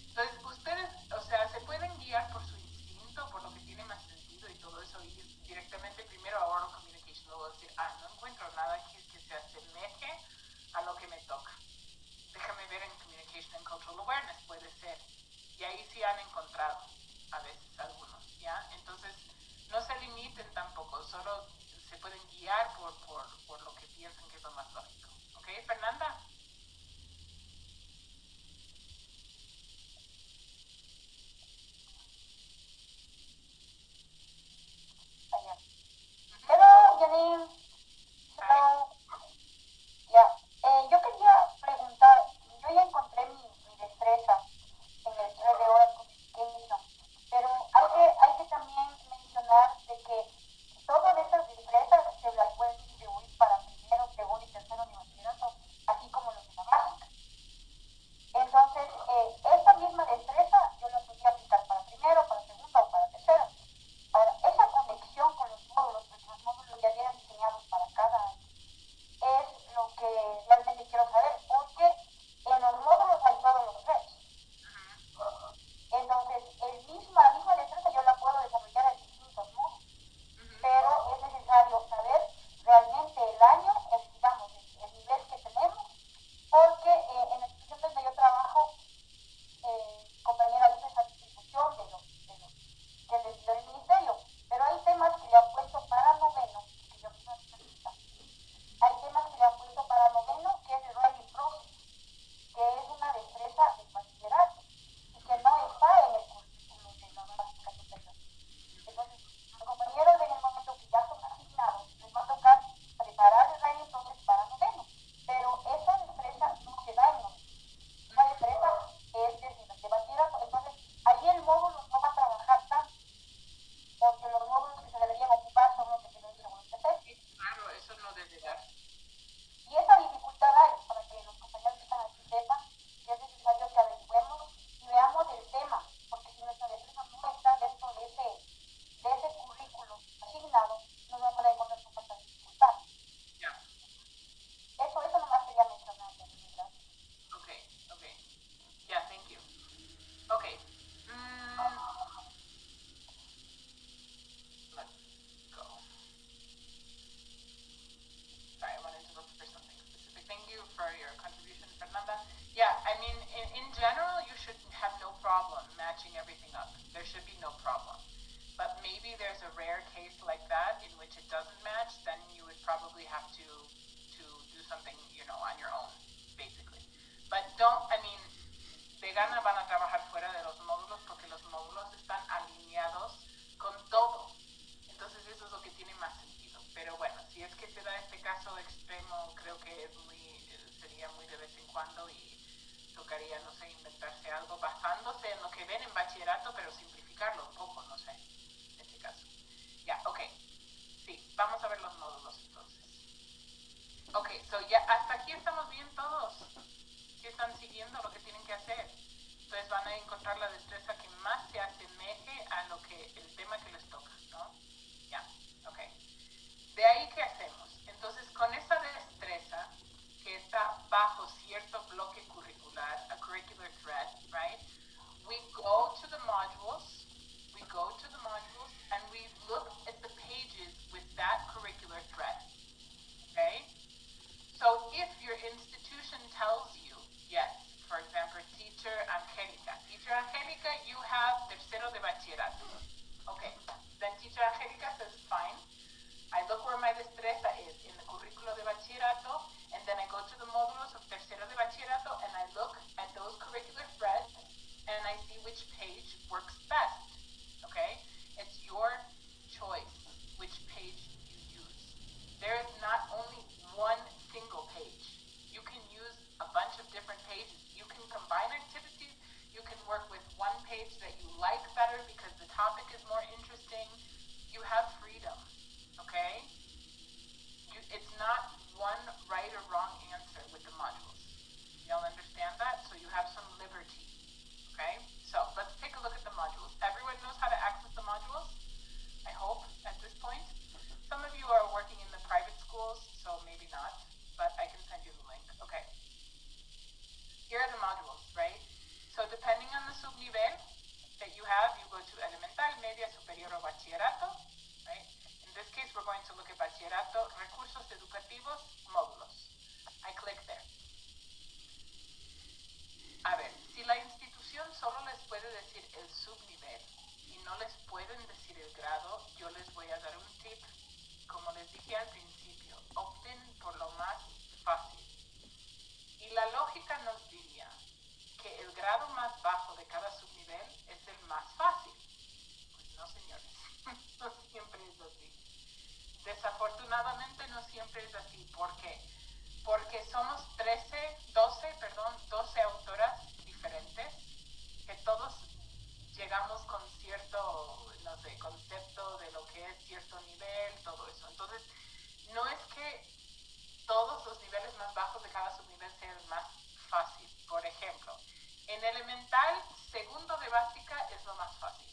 Entonces, ustedes, o sea, se pueden guiar por su instinto, por lo que tiene más sentido y todo eso, y directamente primero a oral communication, luego decir, no encuentro nada que se asemeje a lo que me toca. Déjame ver en communication and cultural awareness, puede ser. Y ahí sí han encontrado, a veces algunos, ¿ya? Entonces, no se limiten tampoco, solo se pueden guiar por lo que piensan que es lo más lógico. ¿Ok, Fernanda? Hello, Janine. Hello. Yo quería preguntar, yo ya encontré mi destreza en el thread de Oral Communication, pero hay que también mencionar de que todas esas destrezas se las pueden distribuir para primero, segundo y tercero de bachillerato, así como los de la básica. Entonces, esta misma destreza yo la podría aplicar para primero, para segundo o para tercero. Ahora, esa conexión con los módulos, porque los módulos ya vienen diseñados para cada año, es lo que realmente quiero saber, porque en los módulos hay todos los threads. Entonces, la misma destreza yo la puedo desarrollar en distintos módulos, pero es necesario saber realmente el año, digamos, el nivel que tenemos, porque en la institución donde yo trabajo, compañera hizo esa distribución que le dio el ministerio, pero hay temas que le han puesto para noveno, que yo no necesito. Hay temas que le han puesto para noveno, que es el writing process, que es una destreza de bachillerato y que no está en el currículum de la básica superior. Entonces, los compañeros en el momento que ya son asignados, les va a tocar preparar el writing process para noveno, pero esa destreza no se da en noveno. Esa destreza es de nivel de bachillerato, entonces ahí el módulo no va a trabajar tanto, porque los módulos que se deberían ocupar son los de primer, segundo y tercero. Claro, eso no debe dar. Y esa dificultad hay, para que los compañeros que están aquí sepan que es necesario que averiguemos y veamos el tema, porque si nuestra destreza no está dentro de ese currículo asignado, nos vamos a encontrar con tanta dificultad. Ya. Eso nomás quería mencionar. Gracias. Okay. Yeah, thank you. Okay. Let's go. Sorry, I wanted to look for something specific. Thank you for your contribution, Fernanda. Yeah, I mean, in general, you should have no problem matching everything up. There should be no problem. But maybe there's a rare case like that in which it doesn't match, then you would probably have to do something, on your own, basically. But de gana van a trabajar fuera de los módulos porque los módulos están alineados con todo. Entonces eso es lo que tiene más sentido. Pero bueno, si es que se da este caso extremo, creo que sería muy de vez en cuando y tocaría, no sé, inventarse algo basándose en lo que ven en bachillerato, pero simplificarlo un poco, no sé, en este caso. Ya, ok. Sí, vamos a ver los módulos entonces. Ok, ya hasta aquí estamos bien todos. ¿Sí están siguiendo lo que tienen que hacer? Entonces van a encontrar la destreza que más se asemeje a el tema que les toca, ¿no? Ya, ok. De ahí, ¿qué hacemos? Entonces, con esa destreza que está bajo cierto bloque curricular, a curricular thread, right? We go to the modules, and we look at the pages with that curricular thread, okay? So if your institution tells you, yes, for example, Teacher Angélica, you have tercero de bachillerato. Okay, then Teacher Angélica says, fine. I look where my destreza is in the currículo de bachillerato, and then I go to the módulos of tercero de bachillerato, and I look at those curricular threads, and I see which page works that you like better because the topic is more interesting, you have freedom, okay? It's not one right or wrong answer with the modules. Y'all understand that? So you have some liberty, okay? So let's take a look at the modules. Everyone knows how to access the modules, I hope, at this point. Some of you are working in the private schools, so maybe not, but I can send you the link. Okay. Here are the modules, right? So depending on the subnivel that you have, you go to elemental, media, superior, o bachillerato, right? In this case, we're going to look at bachillerato, recursos educativos, módulos. I click there. A ver, si la institución solo les puede decir el subnivel y no les pueden decir el grado, yo les voy a dar un tip. Como les dije al principio, opten por lo más fácil. Y la lógica nos diría que el grado más bajo de cada subnivel es el más fácil. Pues no, señores, no siempre es así. Desafortunadamente no siempre es así. ¿Por qué? Porque somos 12 autoras diferentes que todos llegamos con cierto, no sé, concepto de lo que es cierto nivel, todo eso. Entonces, no es que todos los niveles más bajos de cada subnivel sean más fácil. Por ejemplo, en elemental, segundo de básica es lo más fácil,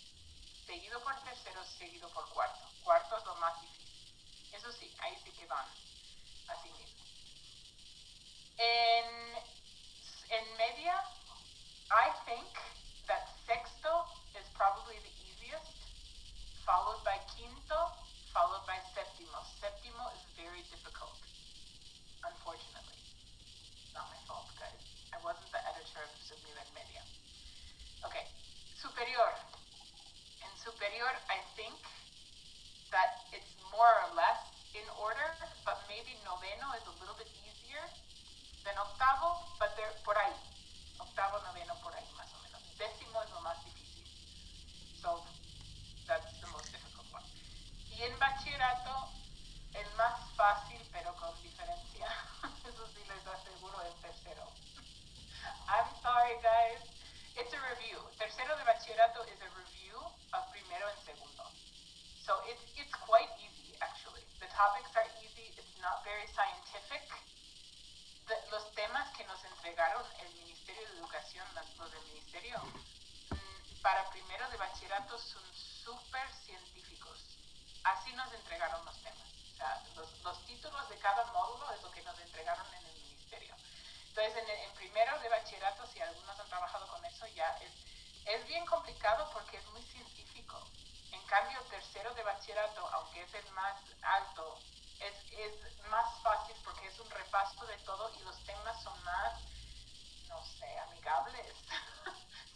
seguido por tercero, seguido por cuarto. Cuarto es lo más difícil. Eso sí, ahí sí que van así mismo. En media, I think that sexto is probably the easiest, followed by quinto, followed by séptimo. Séptimo is very difficult, unfortunately. Not my fault, guys. I wasn't the editor of Subnivel Media. Okay, superior. In superior, I think that it's more or less in order, but maybe noveno is a little bit easier than octavo, but they're por ahí. Octavo, noveno, por ahí, más o menos. Décimo es lo más difícil. So, that's the most difficult one. Y en bachillerato, el más fácil, pero con diferencia. Eso sí les aseguro, es tercero. I'm sorry, guys. It's a review. Tercero de bachillerato is a review of primero and segundo. So it's quite easy, actually. The topics are easy. It's not very scientific. Los temas que nos entregaron el Ministerio de Educación, los del Ministerio, para primero de bachillerato son súper científicos. Así nos entregaron los temas. O sea, los títulos de cada módulo es lo que nos entregaron en el Ministerio. Entonces, en primero de bachillerato, si algunos han trabajado con eso, ya es bien complicado porque es muy científico. En cambio, tercero de bachillerato, aunque es el más alto, es más fácil porque es un repaso de todo y los temas son más, no sé, amigables,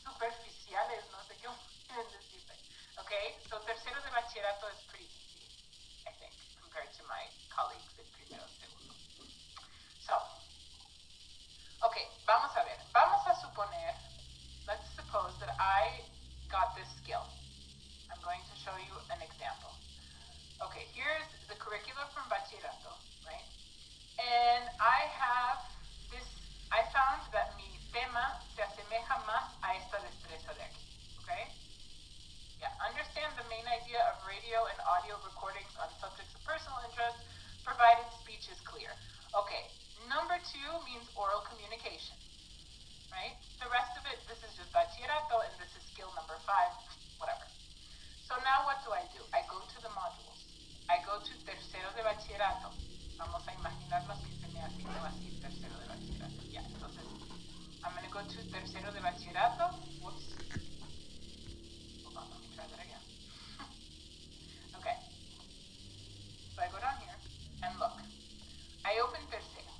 superficiales, no sé qué quieren decirte. Okay, so tercero de bachillerato is pretty easy, I think, compared to my colleagues in primero y segundo. So, okay, vamos a ver. Vamos a suponer, let's suppose that I got this skill. I'm going to show you an example. Okay, here's the curriculum from bachillerato, right? And I found that mi tema se asemeja más a esta destreza de aquí, okay? Yeah, understand the main idea of radio and audio recordings on subjects of personal interest, provided speech is clear. Okay, number 2 means oral communication, right? The rest of it, this is just bachillerato, and this is skill number 5, whatever. So now what do? I go to the modules. I go to tercero de bachillerato. Vamos a imaginarnos que se me asignó así tercero de bachillerato. Yeah, entonces, I'm going to go to tercero de bachillerato. Whoops. Hold on, let me try that again. Okay. So I go down here and look. I open tercero.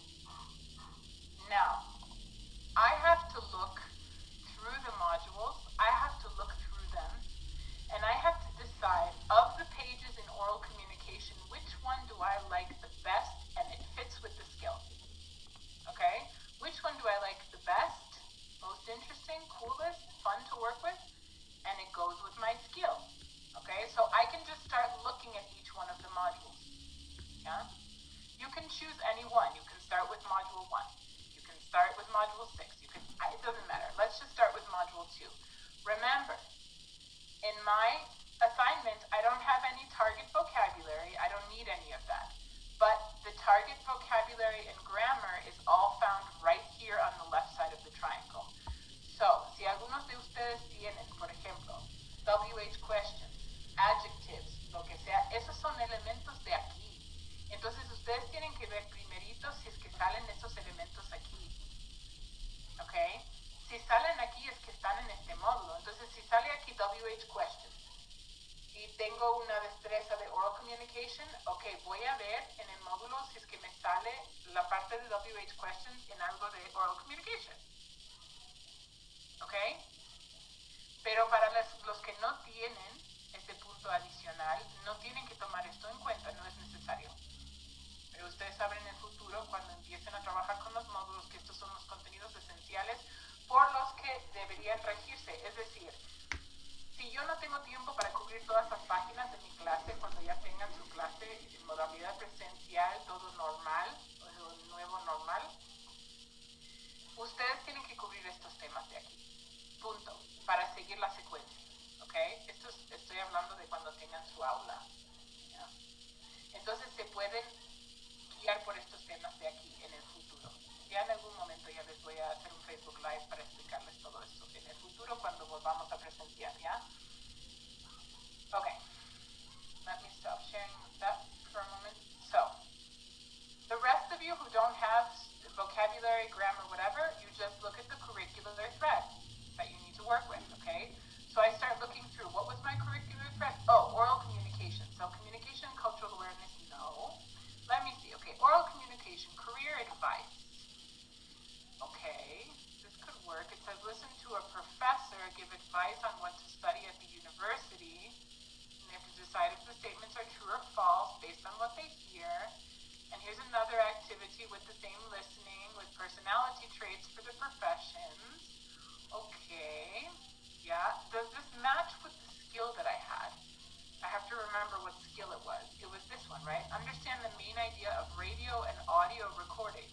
Now, I have to look through the modules. I have to look through them. And I have to decide, of the pages in oral communication, which one do I like the best and it fits with the skill? Okay? Which one do I like the best, most interesting, coolest? my assignment, I don't have any target vocabulary. I don't need any of that. But the target vocabulary and grammar is all found right here on the left side of the triangle. So, si algunos de ustedes tienen, por ejemplo, WH questions, adjectives, lo que sea, esos son elementos de aquí. Entonces ustedes tienen que ver primerito si es que salen esos elementos aquí. ¿Ok? Si salen aquí es que están en este módulo. Entonces si sale aquí WH questions y tengo una destreza de oral communication, ok, voy a ver en el módulo si es que me sale la parte de WH questions en algo de oral communication. ¿Ok? Pero para los que no tienen este punto adicional, no tienen que tomar esto en cuenta, no es necesario. Pero ustedes saben en el futuro, cuando empiecen a trabajar con los módulos, que estos son los contenidos esenciales por los que deberían regirse. Es decir, si yo no tengo tiempo para cubrir todas las páginas de mi clase, cuando ya tengan su clase en modalidad presencial, todo normal, o nuevo normal, ustedes tienen que cubrir estos temas de aquí. Punto. Para seguir la secuencia. ¿Ok? Estoy hablando de cuando tengan su aula. ¿Ya? Entonces se pueden guiar por estos temas de aquí en el futuro. Ya en algún momento ya les voy a hacer un Facebook Live para explicarles todo esto. En el futuro cuando volvamos a presenciar, ¿ya? Ok. Let me stop sharing that for a moment. So, the rest of you who don't have vocabulary, grammar, whatever, you just look at the curricular thread that you need to work with, okay? So I start looking through, what was my curricular thread? Oh, oral communication. So communication and cultural awareness, no. Let me see, okay, oral communication, career advice. Okay, this could work. It says, listen to a professor give advice on what to study at the university. And they have to decide if the statements are true or false based on what they hear. And here's another activity with the same listening with personality traits for the professions. Okay, yeah. Does this match with the skill that I had? I have to remember what skill it was. It was this one, right? Understand the main idea of radio and audio recordings.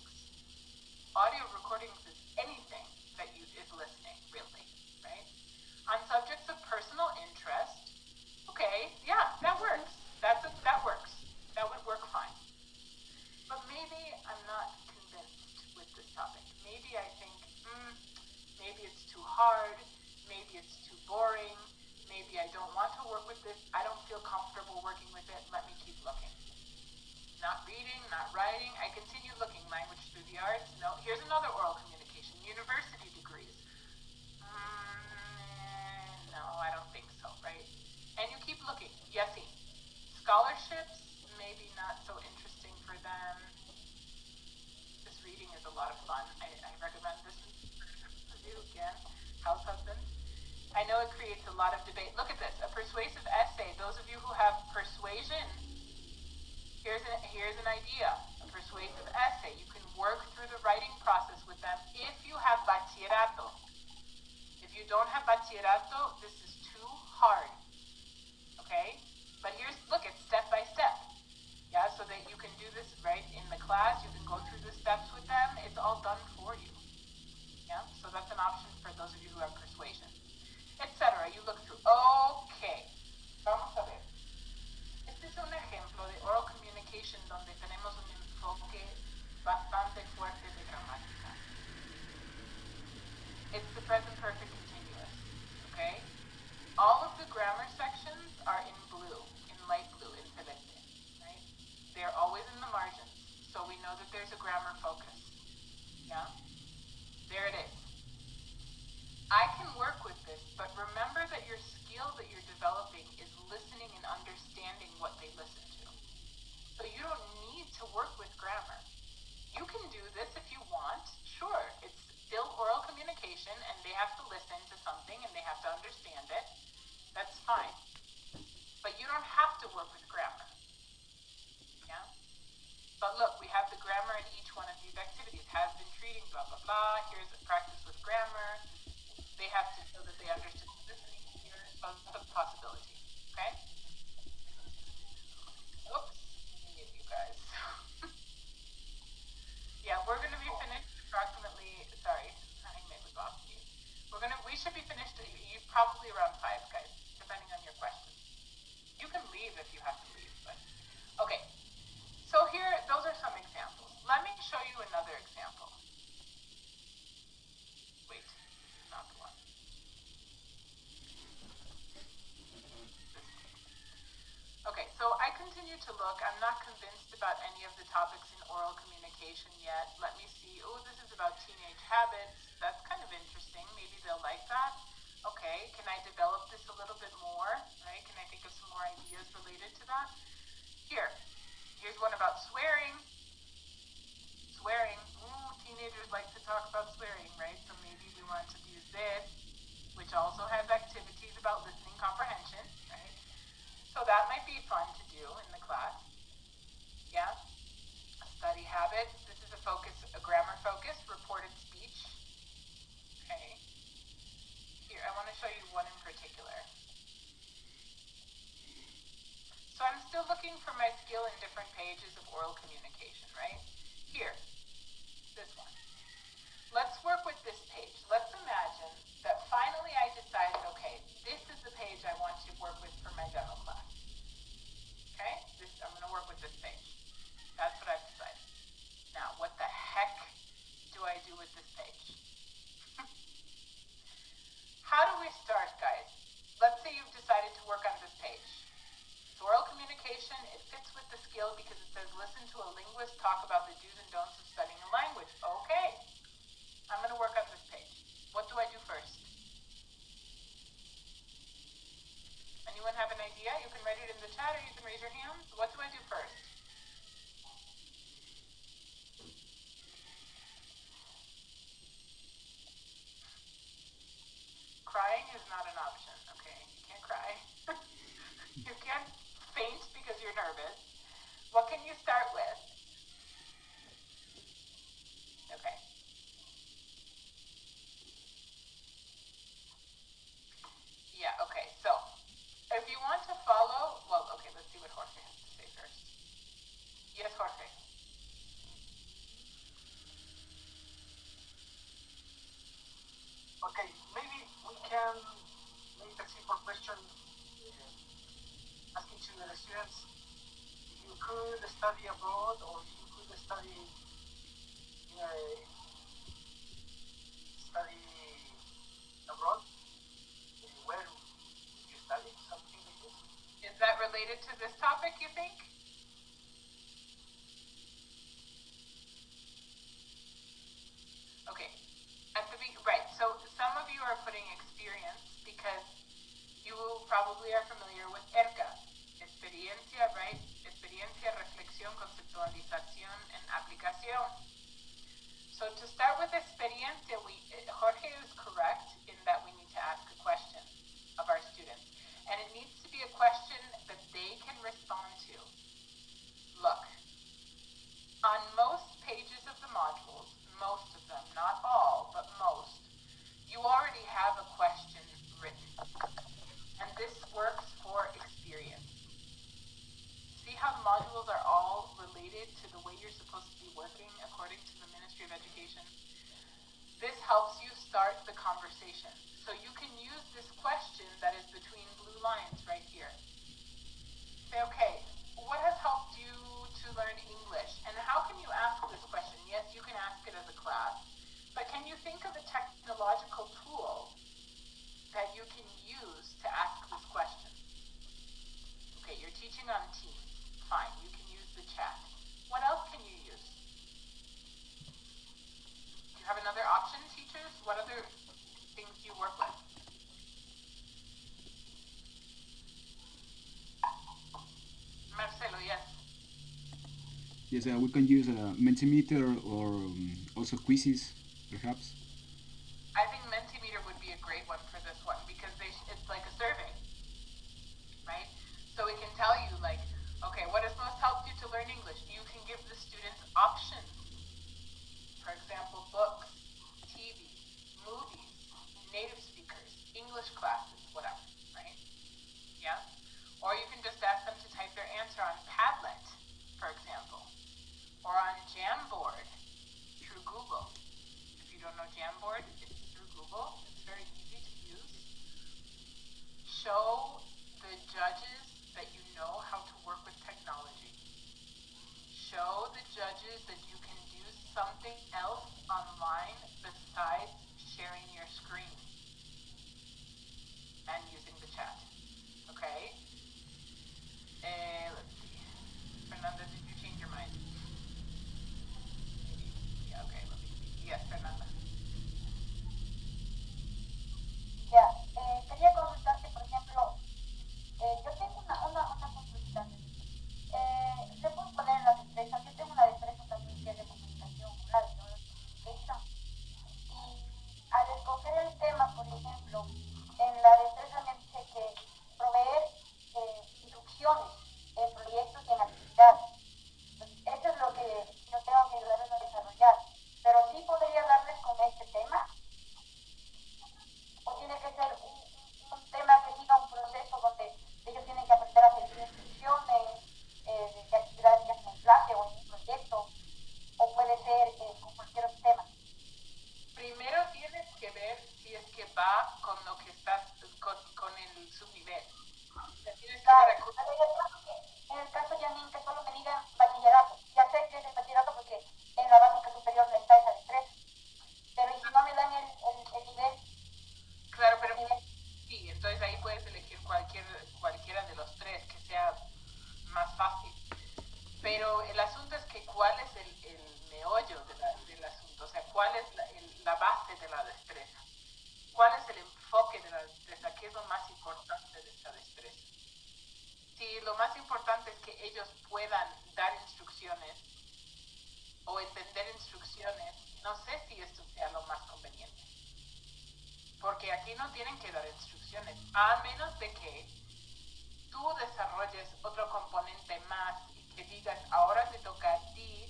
Audio recordings is anything that is listening, really, right? On subjects of personal interest. Okay, yeah, that works. That works. That would work fine. But maybe I'm not convinced with this topic. Maybe I think, maybe it's too hard, maybe it's too boring, maybe I don't want to work with this, I don't feel comfortable working with it, let me keep looking. Not reading, not writing, I continue looking, language through the arts, no. Here's another oral communication, university degrees. No, I don't think so, right? And you keep looking, Yessie. Scholarships, maybe not so interesting for them. This reading is a lot of fun. I recommend this for you again. House husband. I know it creates a lot of debate. Look at this, a persuasive essay. Those of you who have persuasion, here's an idea. A persuasive essay. You can work through the writing process with them if you have bachillerato. If you don't have bachillerato, this is too hard. Okay? But look, it's step by step. Yeah, so that you can do this right in the class, you can go through the steps with them, it's all done for you. Yeah, so that's an option for those of you who have persuasion, etc. You look through. Okay, vamos a ver. Este es un ejemplo de oral communication donde tenemos un enfoque bastante fuerte de gramática. It's the present perfect continuous, okay? All of the grammar sections are in blue, in light blue, in celeste, right? They're always in the margins, so we know that there's a grammar focus, yeah? There it is. I can work with this, but remember that your skill that you're developing is listening and understanding what they listen to. So you don't need to work with grammar. You can do this if you want, sure. It's still oral communication and they have to listen to something and they have to understand it. That's fine. But you don't have to work with grammar. Yeah? But look, we have the grammar in each one of these activities. Has been treating, blah, blah, blah. Here's a practice with grammar. They have to show that they understood listening here. So it's a possibility. Okay? Oops. Mute you guys. Yeah, we're going to be finished approximately, sorry, I think maybe we lost you. We should be finished probably around 5, guys, depending on your your questions. You can leave if you have to leave, but okay. So here, those are some examples. Let me show you another example. Wait, not the one. Okay, so I continue to look. I'm not convinced about any of the topics in oral communication yet. Let me see. Oh, this is about teenage habits. That's kind of interesting. Maybe they'll like that. Okay, can I develop this a little bit more? Right? Can I think of some more ideas related to that? Here's one about swearing. Swearing. Ooh, teenagers like to talk about swearing, right? So maybe we want to use this, which also has activities about listening comprehension, right? So that might be fun to do in the class. Yeah? Study habits. This is a grammar focus, reported speech. Okay. Here, I want to show you one in particular. So I'm still looking for my skill in different pages of oral communication, right? Here, this one. Let's work with this page. Let's imagine that finally I decided, okay, this is the page I want to work with for my demo class. Okay? I'm going to work with this page. That's what I've decided. Now, what the heck do I do with this page? How do we start, guys? Let's say you've decided to work on this page. It's oral communication. It fits with the skill because it says listen to a linguist talk about the do's and don'ts of studying a language. Okay. I'm going to work on this page. What do I do first? Anyone have an idea? You can write it in the chat or you can raise your hands. What do I do first? Crying is not an option, okay? You can't cry. You can't faint because you're nervous. What can you start with? Okay. Yeah, okay, so if you want to follow, well, okay, let's see what Jorge has to say first. Yes, Jorge. Okay, maybe we can make a simple question asking to the students if you could study abroad or if you could study in a study abroad, where would you study? Something like this. Is that related to this topic, you think? Okay. Right, so some of you are putting experience because you probably are familiar with ERCA. Experiencia, right? Experiencia, reflexión, conceptualización, and aplicación. So to start with experiencia, Jorge is correct in that we need to ask a question of our students. And it needs to be a question that they can respond to. Look, on most pages of the modules, most of them, not all, but most, you already have a question written. And this works for experience. See how the modules are all related to the way you're supposed to be working according to the Ministry of Education? This helps you start the conversation. So you can use this question that is between blue lines right here. Say, okay, what has helped you to learn English? And how can you ask this question? Yes, you can ask it as a class, but can you think of a technological tool that you can use to ask this question? Okay, you're teaching on Teams. Fine, you can use the chat. What else can you use? Do you have another option, teachers? What other things do you work with? Marcelo, yes. Yes, we can use a Mentimeter or also quizzes, perhaps. I think Mentimeter would be a great one for this one because it's like a survey, right? So it can tell you like, okay, what has most helped you to learn English? You can give the students options. For example, books, TV, movies, native speakers, English classes, whatever, right? Yeah? Or you can just ask them to type their answer on Padlet, for example, or on Jamboard through Google. If you don't know Jamboard, lo más importante es que ellos puedan dar instrucciones o entender instrucciones. No sé si esto sea lo más conveniente. Porque aquí no tienen que dar instrucciones, a menos de que tú desarrolles otro componente más y que digas, ahora te toca a ti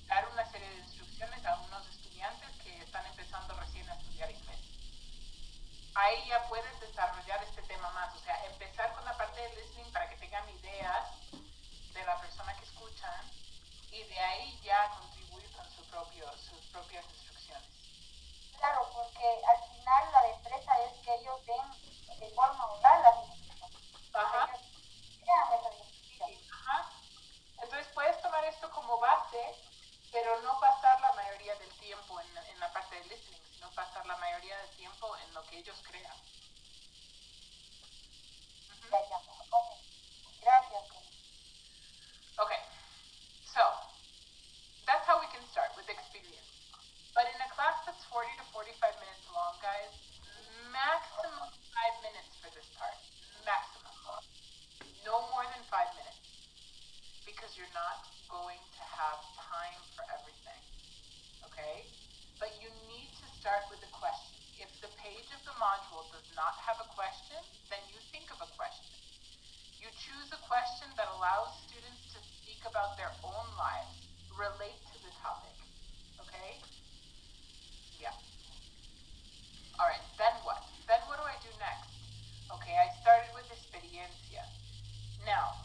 dar una serie de instrucciones a unos estudiantes que están empezando recién a estudiar inglés. Ahí ya puedes desarrollar este tema más, o sea, empezar con la parte de listening para que tengan ideas de la persona que escuchan y de ahí ya contribuir con sus propias instrucciones. Claro, porque al final la destreza es que ellos den de forma oral las instrucciones. Ajá. Ellos crean esa discusión. Ajá. Entonces puedes tomar esto como base, pero no pasar la mayoría del tiempo en la parte de listening, sino pasar la mayoría del tiempo en lo que ellos crean. Ya. Ok. Gracias. Okay, so that's how we can start with experience. But in a class that's 40 to 45 minutes long, guys, maximum 5 minutes for this part. Maximum. No more than 5 minutes. Because you're not going to have time for everything. Okay? But you need to start with a question. If the page of the module does not have a question, then you think of a question. You choose a question that allows students to speak about their own lives, relate to the topic. Okay? Yeah. All right, then what? Then what do I do next? Okay, I started with experiencia. Now,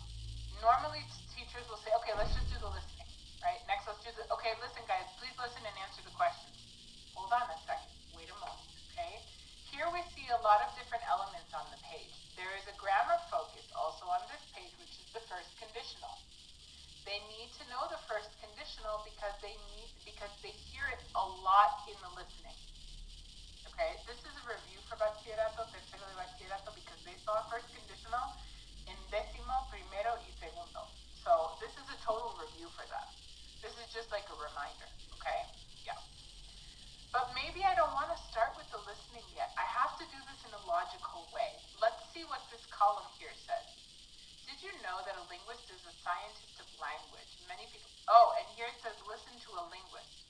normally teachers will say, okay, let's just do the listening, right? Next, let's do okay, listen guys, please listen and answer the questions. Hold on a second, wait a moment, okay? Here we see a lot of different elements on the page. There is a grammar focus also on this page, which is the first conditional. They need to know the first conditional because they hear it a lot in the listening. Okay, this is a review for bachillerato, tercero de bachillerato, because they saw first conditional in décimo, primero, y segundo. So this is a total review for them. This is just like a reminder, okay? Yeah. But maybe I don't want to start with the listening yet. I have to do this in a logical way. Let's see what this column here says. Did you know that a linguist is a scientist of language? Many people, and here it says listen to a linguist.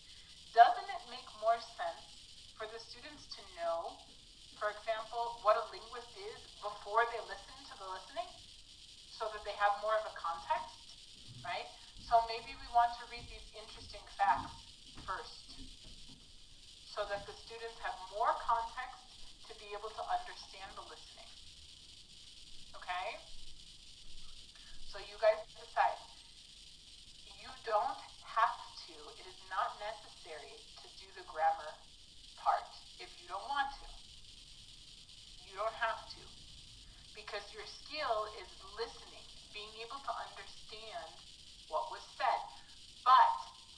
Doesn't it make more sense for the students to know, for example, what a linguist is before they listen to the listening, so that they have more of a context, right? So maybe we want to read these interesting facts first, so that the students have more context to be able to understand the listening. Okay? So you guys decide. You don't have to, it is not necessary to do the grammar part if you don't want to. You don't have to. Because your skill is listening, being able to understand what was said. But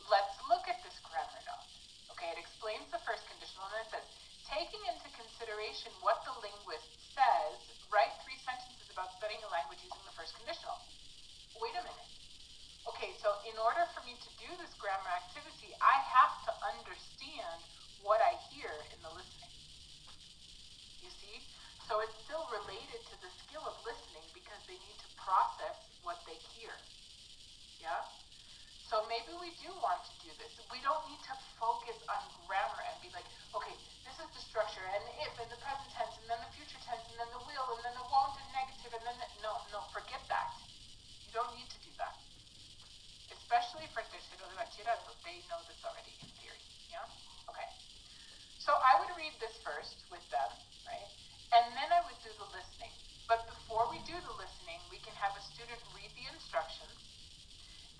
let's look at this grammar note. Okay, it explains the first conditional and it says, taking into consideration what the linguist says, write 3 sentences about studying a language using the first conditional. Wait a minute. Okay, so in order for me to do this grammar activity, I have to understand what I hear in the listening. You see? So it's still related to the skill of listening because they need to process what they hear. Yeah? So maybe we do want to do this. We don't need to focus on grammar and be like, okay, this is the structure, and the if, and the present tense, and then the future tense, and then the will, and then the won't, and negative, and then no, forget that. You don't need to do that. Especially for tercero de bachillerato, they know this already in theory. Yeah? Okay. So I would read this first with them, right? And then I would do the listening. But before we do the listening, we can have a student read the instructions,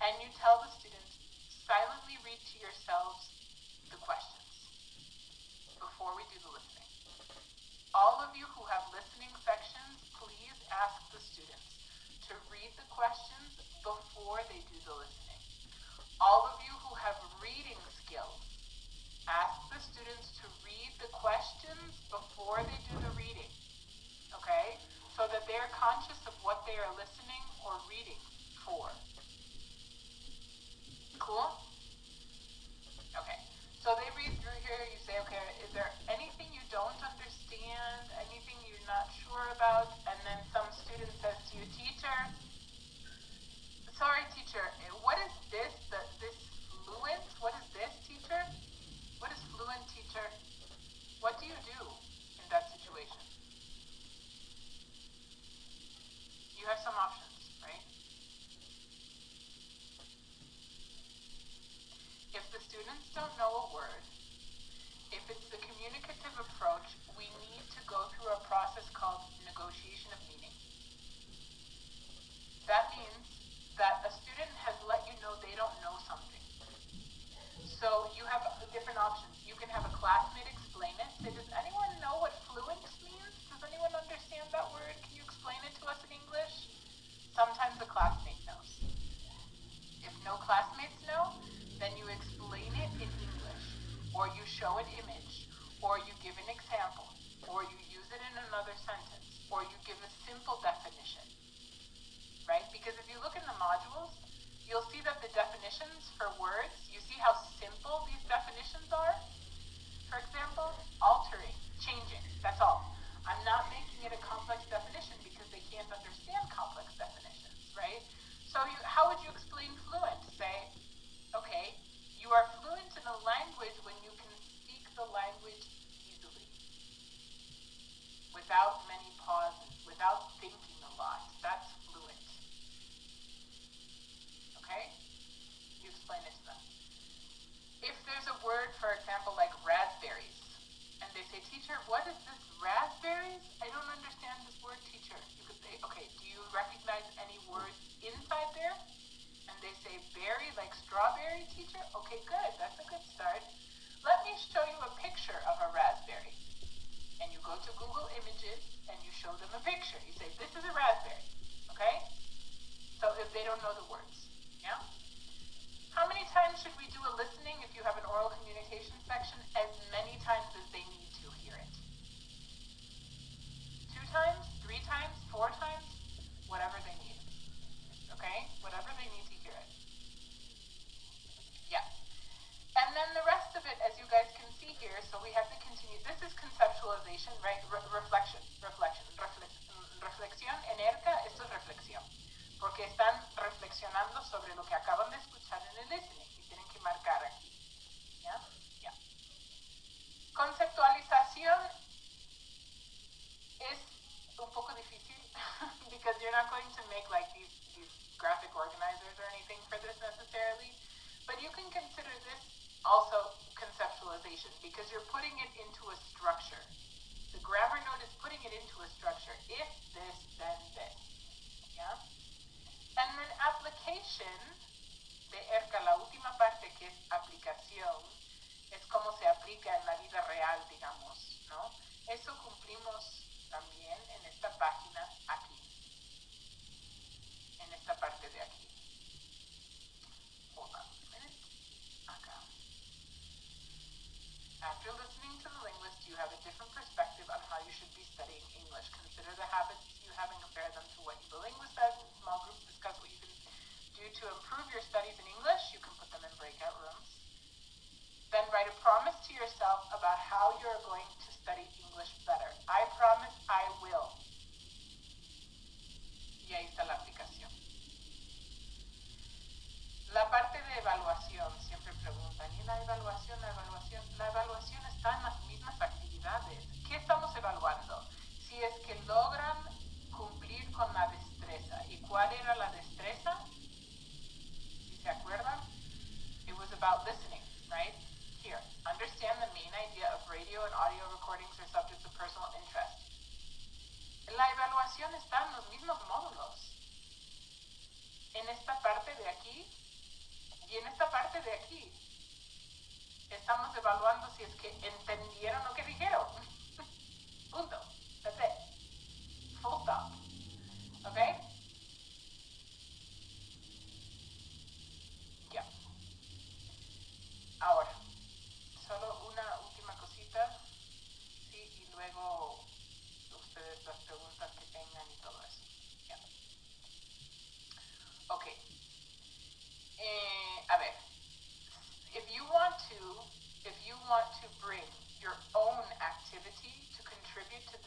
and you tell the students, silently read to yourselves the questions before we do the listening. All of you who have listening sections, please ask the students to read the questions before they do the listening. All of you who have reading skills, ask the students to read the questions before they do the reading, okay? So that they're conscious of what they are listening or reading for. Cool? Okay. So they read through here, you say, okay, is there anything you don't understand, anything you're not sure about? And then some student says to you, teacher, sorry, teacher. What is this? This fluent? What is this, teacher? What is fluent, teacher? What do you do in that situation? You have some options, right? If the students don't know a word, if it's the communicative approach, we need to go through a process called negotiation of meaning. That means that a student has let you know they don't know something. So you have different options. You can have a classmate explain it. Say, does anyone know what fluent means? Does anyone understand that word? Can you explain it to us in English? Sometimes the classmate knows. If no classmates know, then you explain it in English, or you show an image, or you give an example, or you use it in another sentence, or you give a simple definition, right? Because if you look in the modules, you'll see that the definitions for words, you see how simple these definitions are? For example, altering, changing, that's all. I'm not making it a complex definition because they can't understand complex definitions, right? So how would you explain fluent? Say, okay, you are fluent in a language when you can speak the language easily, without many pauses, without thinking a lot. That's fluent. Okay? You explain it to them. If there's a word, for example, like raspberries, and they say, teacher, what is this raspberries? I don't understand this word, teacher. You could say, okay, do you recognize any words inside there? And they say berry, like strawberry, teacher? Okay, good. That's a good start. Let me show you a picture of a raspberry. And you go to Google Images and you show them a picture. You say, this is a raspberry. Okay? So if they don't know the words. Yeah? How many times should we do a listening if you have an oral communication section? As many times as they need to hear it. 2 times? 3 times? 4 times? Whatever they need. Okay? Whatever they need to hear it. Yeah. And then the rest of it, as you guys can see here, so we have to continue. This is conceptualization, right? Reflection. Reflexión en ERCA, esto es reflexión. Porque están reflexionando sobre lo que acaban de escuchar en el listening y tienen que marcar aquí. ¿Ya? Ya. Conceptualización es un poco difícil because you're not going to make like these graphic organizers or anything for this necessarily, but you can consider this also conceptualization because you're putting it into a structure. The grammar note is putting it into a structure. If this, then this. Yeah? And then application de ERCA, la última parte que es aplicación, es cómo se aplica en la vida real, digamos, ¿no? Eso cumplimos también en esta página aquí. En esta parte de aquí. Hold on a minute. Acá. After listening to the linguist, you have a different perspective on how you should be studying English. Consider the habits you have and compare them to what the linguist says. In small groups, discuss what you can do to improve your studies in English. You can put them in breakout rooms. Then write a promise to yourself about how you're going to study English better. I promise I will. Y ahí está la aplicación. La parte de evaluación, siempre preguntan, ¿y la evaluación? La evaluación está en las mismas actividades. ¿Qué estamos evaluando? Si es que logran cumplir con la destreza. ¿Y cuál era la destreza? Si se acuerdan, it was about listening, right? Here, understand the main idea of radio and audio recordings are subjects of personal interest. La evaluación está en los mismos módulos. En esta parte de aquí y en esta parte de aquí. Estamos evaluando si es que entendieron lo que dijeron. Punto. That's it. Full stop. Okay? Ya. Ahora, solo una última cosita. Sí, y luego ustedes las preguntas que tengan y todo eso. Ya. Ok. A ver. If you want to bring your own activity to contribute to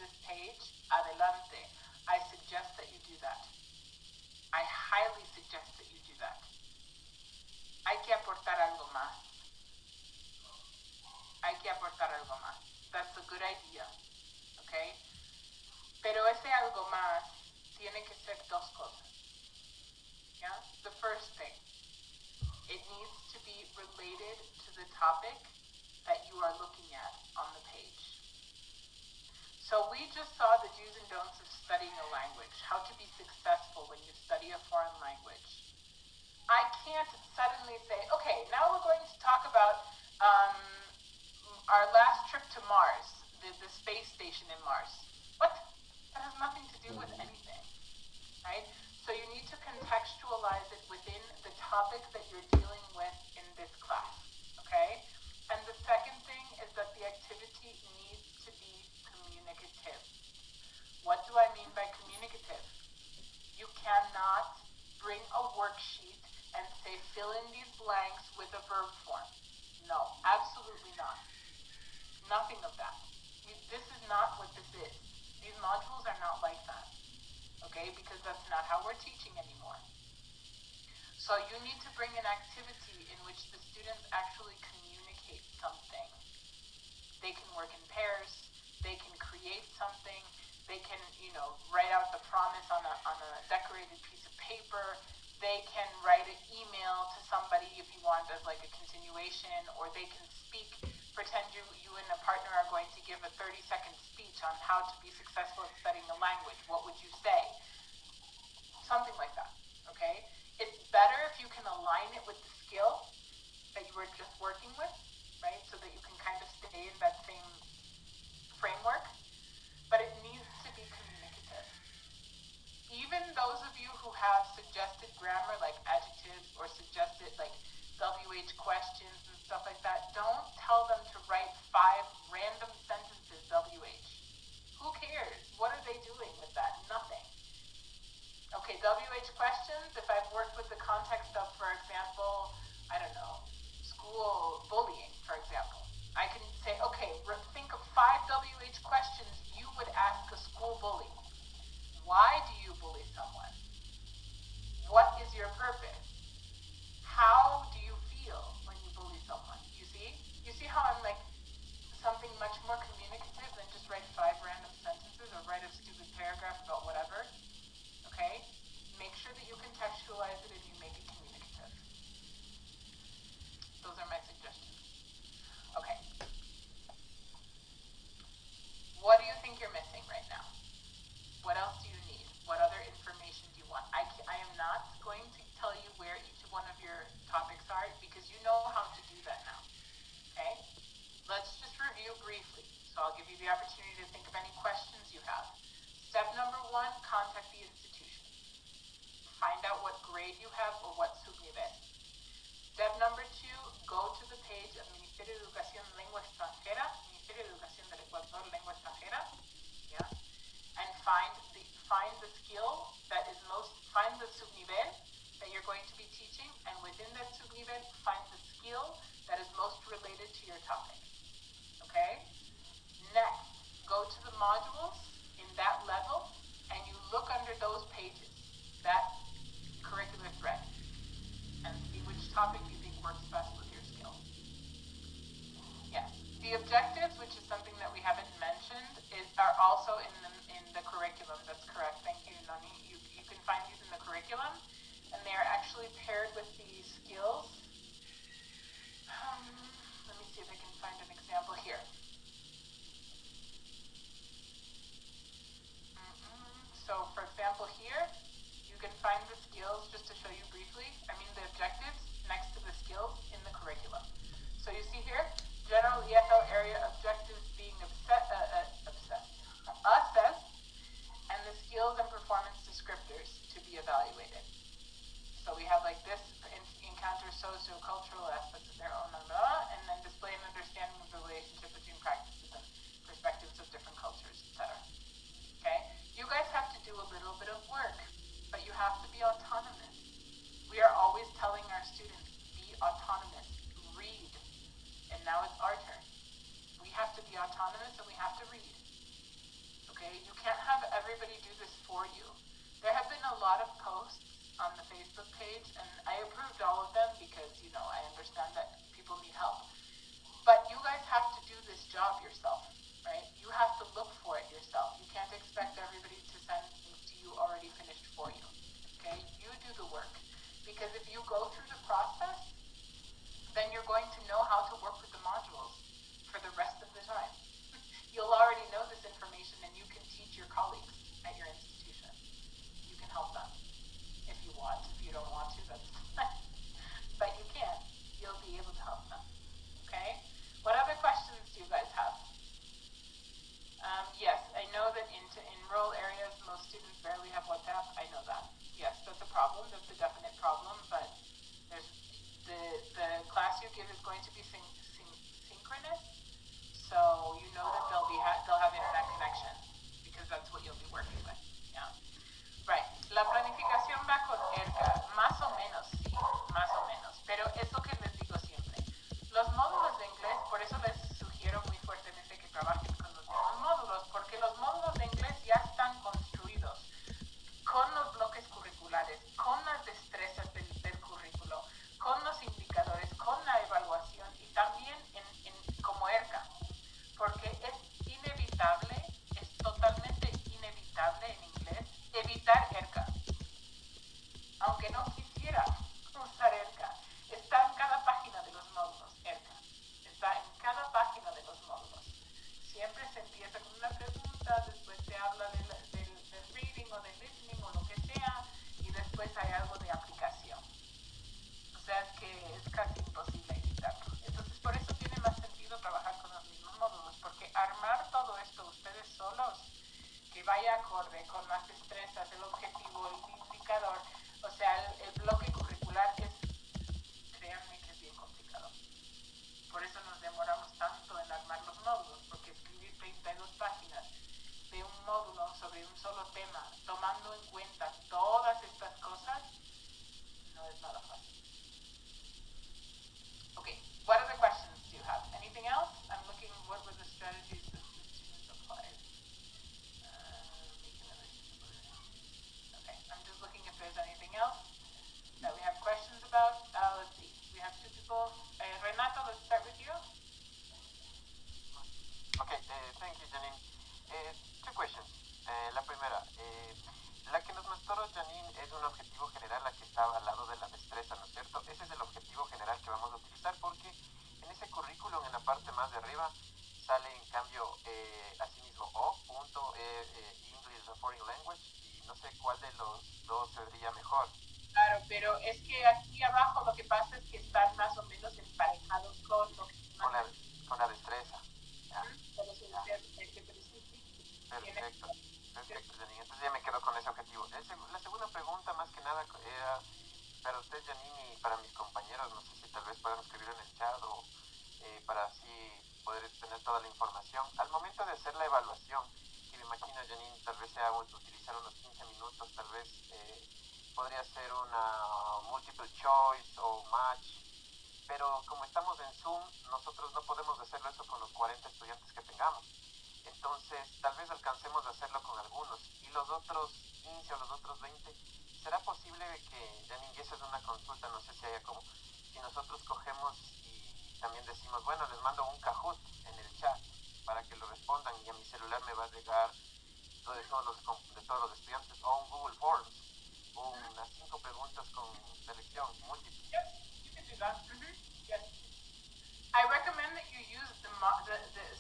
just saw the do's and don'ts of studying a language, how to be successful when you study a foreign language. I can't suddenly say, okay, now we're going to talk about our last trip to Mars, the space station in Mars. What? That has nothing to do with anything, right? So you need to contextualize it within the topic that you're dealing with in this class, okay? And the second thing is that the activity needs to be communicative. What do I mean by communicative? You cannot bring a worksheet and say fill in these blanks with a verb form. No, absolutely not. Nothing of that. This is not what this is. These modules are not like that, okay? Because that's not how we're teaching anymore. So you need to bring an activity in which the students actually communicate something. They can work in pairs, they can create something, they can, write out the promise on a decorated piece of paper, they can write an email to somebody if you want as like a continuation, or they can speak, pretend you and a partner are going to give a 30-second speech on how to be successful at studying a language. What would you say? Something like that, okay? It's better if you can align it with the skill that you were just working with, right? So that you can kind of stay in that same framework, but it needs to be communicative. Even those of you who have suggested grammar like adjectives or suggested like WH questions and stuff like that, don't tell them to write 5 random sentences WH. Who cares? What are they doing with that? Nothing. Okay, WH questions, if I've worked with the context of, for example, I don't know, school bullying, for example. I can say, okay, think of 5 WH questions you would ask a school bully. Why do you bully someone? What is your purpose? How do you feel when you bully someone? You see? You see how I'm like something much more communicative than just write 5 random sentences or write a stupid paragraph about whatever? Okay? Make sure that you contextualize it and you make it communicative. Those are my suggestions. Okay. What do you think you're missing right now? What else do you need? What other information do you want? I am not going to tell you where each one of your topics are because you know how to do that now. Okay? Let's just review briefly. So I'll give you the opportunity to think of any questions you have. Step number 1, contact the institution. Find out what grade you have or what subnivel. Step number 2, go to the page of Ministerio de Educación Lengua Extranjera, Ministerio de Educación del Ecuador Lengua Extranjera, yeah, and find the skill that is find the subnivel that you're going to be teaching, and within that subnivel, find the skill that is most related to your topic. Okay? Next, go to the modules in that level, and you look under those pages, that curricular thread, and see which topic you think works best with your skill. Yes. The objectives, which is something that we haven't mentioned, are also in the curriculum. That's correct. Thank you, Nani. You can find these in the curriculum, and they are actually paired with the skills. Let me see if I can find an example here. So, for example, here, you can find the skills, just to show you briefly, the objectives next to the skills in the curriculum. So you see here, general EFL area objectives being assessed, and the skills and performance descriptors to be evaluated. So we have like this, encounter socio-cultural aspects of their own, and then display an understanding of the relationship between practices and perspectives of different cultures, etc. Okay? You guys have to do a little bit of work, but you have to be autonomous. We are always telling our students, be autonomous, read, and now it's our turn. We have to be autonomous and we have to read. Okay? You can't have everybody do this for you. There have been a lot of posts on the Facebook page, and I approved all of them because, I understand that people need help. But you guys have to do this job yourself, right? You have to look for it yourself. You can't expect everybody to send things to you already finished for you, okay? You do the work. Because if you go through the process, then you're going to know how to work with the modules for the rest of the time. You'll already know this information and you can aunque no quisiera usar ERCA, está en cada página de los módulos, ERCA. Está en cada página de los módulos. Siempre se empieza con una pregunta, después se habla del reading o del listening o lo que sea, y después hay algo de aplicación. O sea, es que es casi imposible evitarlo. Entonces, por eso tiene más sentido trabajar con los mismos módulos, porque armar todo esto ustedes solos, que vaya acorde con las destrezas, el objetivo, el indicador, o sea, el bloque curricular créanme que es bien complicado. Por eso nos demoramos tanto en armar los módulos, porque escribir 32 páginas de un módulo sobre un solo tema, tomando en cuenta todas estas cosas, no es nada fácil. Okay, what other questions do you have? Anything else? I'm looking, what were the strategies that the students applied? Okay, I'm just looking if there's anything else that we have questions about. Let's see, we have two people. Renato, let's start with you. Okay, thank you, Janine. Two questions. La primera, la que nos mostró Janine es un objetivo general, la que estaba al lado de la destreza, ¿no es cierto? Ese es el objetivo general que vamos a utilizar porque en ese currículum, en la parte más de arriba, sale en cambio asimismo English a Foreign Language, y no sé cuál de los dos sería mejor. Claro, pero es que aquí abajo lo que pasa es que están más o menos emparejados con lo que con la destreza. Perfecto. Perfecto, Janine. Entonces ya me quedo con ese objetivo. La segunda pregunta, más que nada, era para usted, Janine, y para mis compañeros. No sé si tal vez puedan escribir en el chat o para así poder tener toda la información. Al momento de hacer la evaluación, que me imagino, Janine, tal vez sea utilizar unos 15 minutos, tal vez podría ser una multiple choice o match. Pero como estamos en Zoom, nosotros no podemos hacerlo eso con los 40 estudiantes que tengamos. Entonces, tal vez alcancemos a hacerlo con algunos. Y los otros 15 o los otros 20, ¿será posible que, Janine, esa es una consulta, no sé si haya como, si nosotros cogemos y también decimos, bueno, les mando un Kahoot en el chat para que lo respondan y a mi celular me va a llegar de todos los estudiantes, o un Google Forms, o unas 5 preguntas con selección múltiple? Yes, you can do that. Yes. I recommend that you use the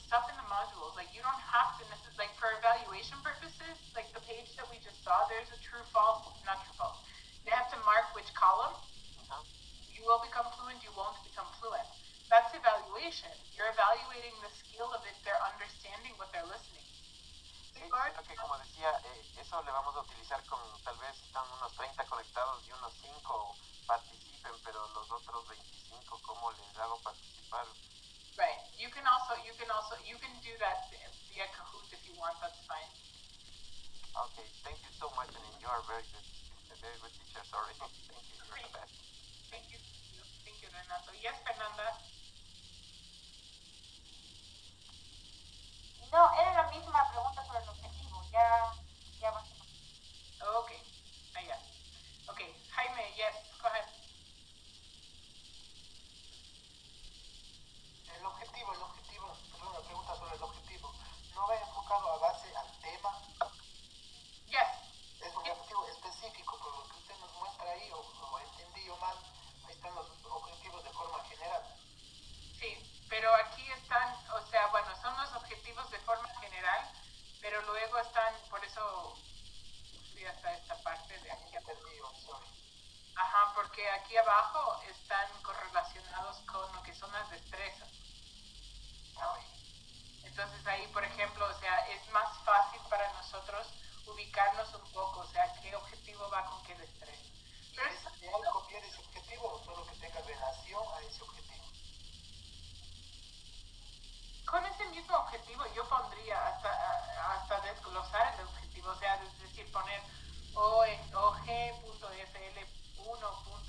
stuff in the modules. Like, you don't have to necessarily, like, for evaluation purposes, like the page that we just saw, there's a true false, not true false. They have to mark which column. You will become fluent, you won't become fluent. That's evaluation. You're evaluating the skill of it, their understanding what they're listening. Sí, sino que como decía, eso le vamos a utilizar con, tal vez están unos 30 conectados y unos 5 participen, pero los otros 25, ¿cómo les hago participar? Right. You can do that via Kahoot if you want, that's fine. Okay, thank you so much, and you are a very good teacher, sorry. Thank you, you're the best. Thank you, Renato. Yes, Fernanda? No, era la misma pregunta sobre el objetivo, ya más o menos. Okay. Yeah. Okay, Jaime, yes, go ahead. El objetivo, perdón, la pregunta sobre el objetivo, ¿no va enfocado a base al tema? Yes. Es un objetivo específico, por lo que usted nos muestra ahí, o entendí yo mal, ahí están los objetivos de forma general. Sí, pero aquí están, o sea, bueno, son los objetivos de forma general, pero luego están, por eso fui hasta esta parte de aquí. Ajá, porque aquí abajo están correlacionados con lo que son las destrezas, ¿no? Entonces ahí, por ejemplo, o sea, es más fácil para nosotros ubicarnos un poco, o sea, qué objetivo va con qué destreza. Pero ¿Es ideal copiar ese objetivo o solo que tenga relación a ese objetivo? Con ese mismo objetivo yo pondría hasta desglosar el objetivo, o sea, es decir, poner OG.fl1.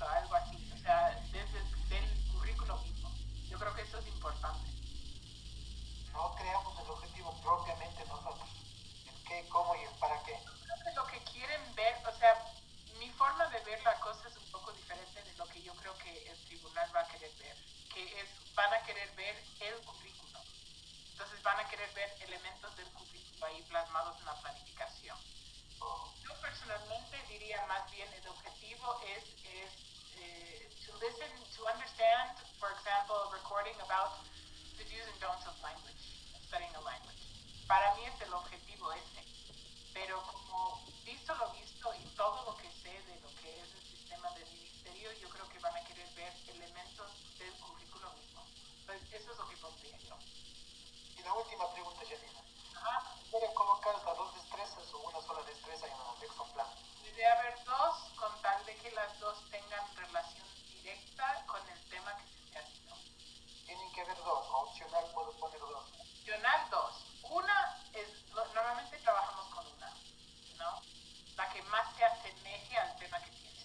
Algo así, o sea, desde el currículo mismo. Yo creo que eso es importante. No creamos el objetivo propiamente nosotros. El qué, cómo y el para qué. Creo que lo que quieren ver, o sea, mi forma de ver la cosa es un poco diferente de lo que yo creo que el tribunal va a querer ver, que es, van a querer ver el currículo. Entonces van a querer ver elementos del currículo ahí plasmados en la planificación. Yo personalmente diría más bien el objetivo es listen, to understand, for example, recording about the do's and don'ts of language, studying a language. Para mí es el objetivo ese. Pero como visto lo visto y todo lo que sé de lo que es el sistema del ministerio, yo creo que van a querer ver elementos del currículo mismo. Entonces, eso es lo que pondría yo. Y la última pregunta, Janina. Ajá. ¿Pueden colocar las dos destrezas o una sola destreza en el Lexon Plan? Debe haber dos, con tal de que las dos tengan relación directa con el tema que se te asignó. Tienen que haber dos, o opcional puedo poner dos. Opcional dos. Una es, normalmente trabajamos con una, ¿no? La que más se asemeje al tema que tienes.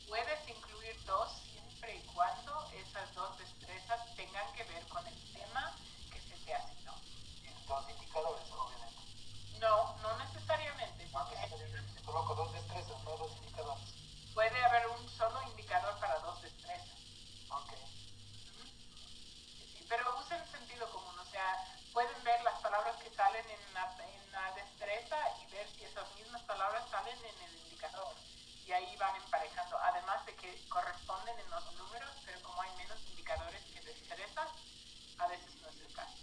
Puedes incluir dos siempre y cuando esas dos destrezas tengan que ver con el tema que se te asignó. Y dos indicadores, obviamente. No, no necesariamente, porque Si coloco dos destrezas, no dos indicadores. puede haber un solo indicador para dos destrezas. Ok. Sí, pero usen sentido común, o sea, pueden ver las palabras que salen en la destreza y ver si esas mismas palabras salen en el indicador. Y ahí van emparejando, además de que corresponden en los números, pero como hay menos indicadores que destrezas, a veces no es el caso.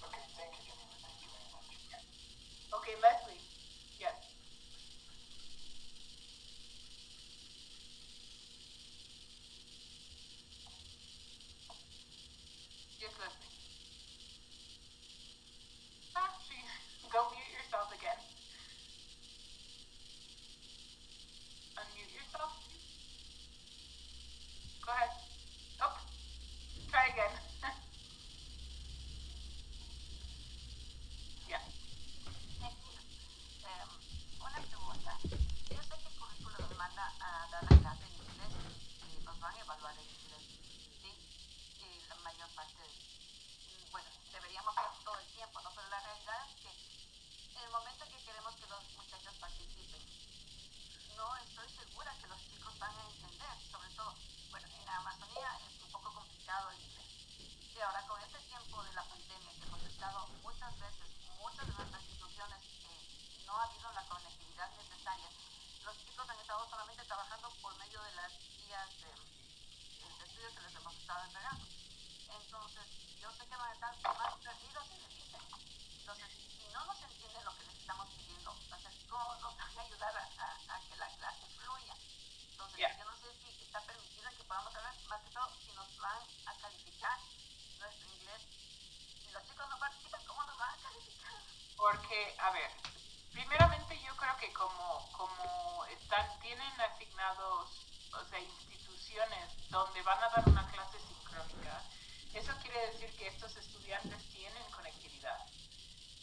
Ok, thank you, Janina. Thank you very much. Okay, Leslie. Yes. Yes, Leslie. Ah, she, go mute yourself again. Unmute yourself, please. Go ahead. Oh, try again. Yeah. Una pregunta. Yo sé que el currículo nos manda a dar la clase en inglés y nos van a evaluar en inglés, ¿sí? Y la mayor parte, bueno, deberíamos hacer todo el tiempo, ¿no? Pero la realidad es que en el momento que queremos que los muchachos participen, no estoy segura que los chicos van a entender, sobre todo, bueno, en la Amazonía es un poco complicado el inglés. Y ahora con este tiempo de la pandemia que hemos estado muchas veces, muchas de nuestras instituciones no ha habido la conectividad necesaria. Los chicos han estado solamente trabajando por medio de las guías de estudio que les hemos estado entregando. Entonces, yo sé que van a estar más perdidos en el ICE. Entonces, si no nos entienden lo que les estamos pidiendo, entonces, ¿cómo nos van a ayudar a que la clase fluya? Entonces, yo no sé si está permitido que podamos hablar, más que todo, si nos van a calificar nuestro inglés. Si los chicos no participan, ¿cómo nos van a calificar? Porque, a ver, primeramente yo creo que como tienen asignados, o sea, instituciones donde van a dar una clase sincrónica, eso quiere decir que estos estudiantes tienen conectividad.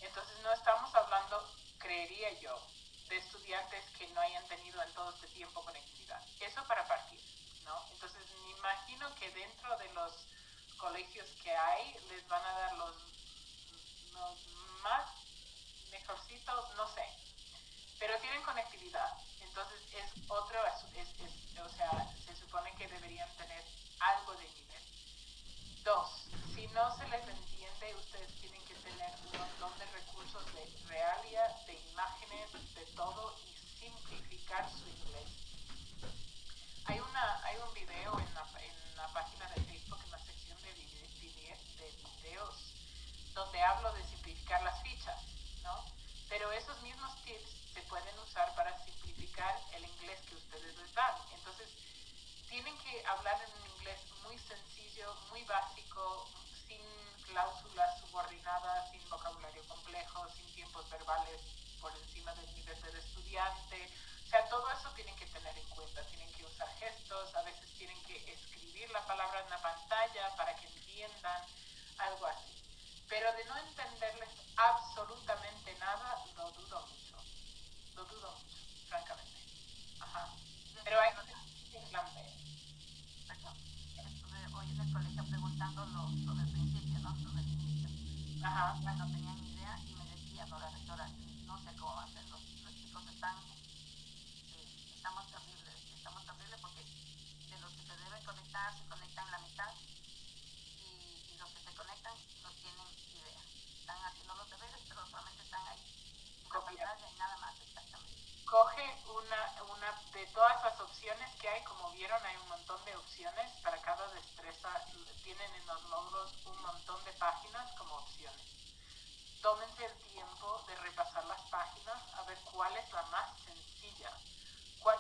Entonces no estamos hablando, creería yo, de estudiantes que no hayan tenido en todo este tiempo conectividad. Eso para partir, ¿no? Entonces me imagino que dentro de los colegios que hay les van a dar los más mejorcitos, no sé, pero tienen conectividad. Entonces es otro, o sea, se supone que deberían tener algo de nivel. Dos, si no se les entiende, ustedes tienen que tener un montón de recursos de realia, de imágenes, de todo y simplificar su inglés. Hay un video en la página de Facebook, en la sección de videos, donde hablo de simplificar las fichas, ¿no? Pero esos mismos tips se pueden usar para simplificar el inglés que ustedes les dan. Entonces, tienen que hablar en un inglés muy sencillo, muy básico, sin cláusulas subordinadas, sin vocabulario complejo, sin tiempos verbales por encima del nivel del estudiante. O sea, todo eso tienen que tener en cuenta. Tienen que usar gestos, a veces tienen que escribir la palabra en la pantalla para que entiendan, algo así. Pero de no entenderles absolutamente nada, lo dudo mucho. Lo dudo mucho, francamente. Ajá. Pero hay que plan B. Perdón, estuve hoy en el colegio preguntando lo del principio, ¿no? Lo del inicio. Ajá. Ya no tenía ni idea y me decía, no, la rectora, no sé cómo va a ser. Los chicos estamos terribles porque de los que se deben conectar, se conectan la mitad y los que se conectan no tienen idea. Están haciendo los deberes, pero solamente están ahí en la pantalla y nada más, exactamente. Coge una de todas las opciones opciones que hay, como vieron, hay un montón de opciones para cada destreza. Tienen en los módulos un montón de páginas como opciones. Tómense el tiempo de repasar las páginas a ver cuál es la más sencilla.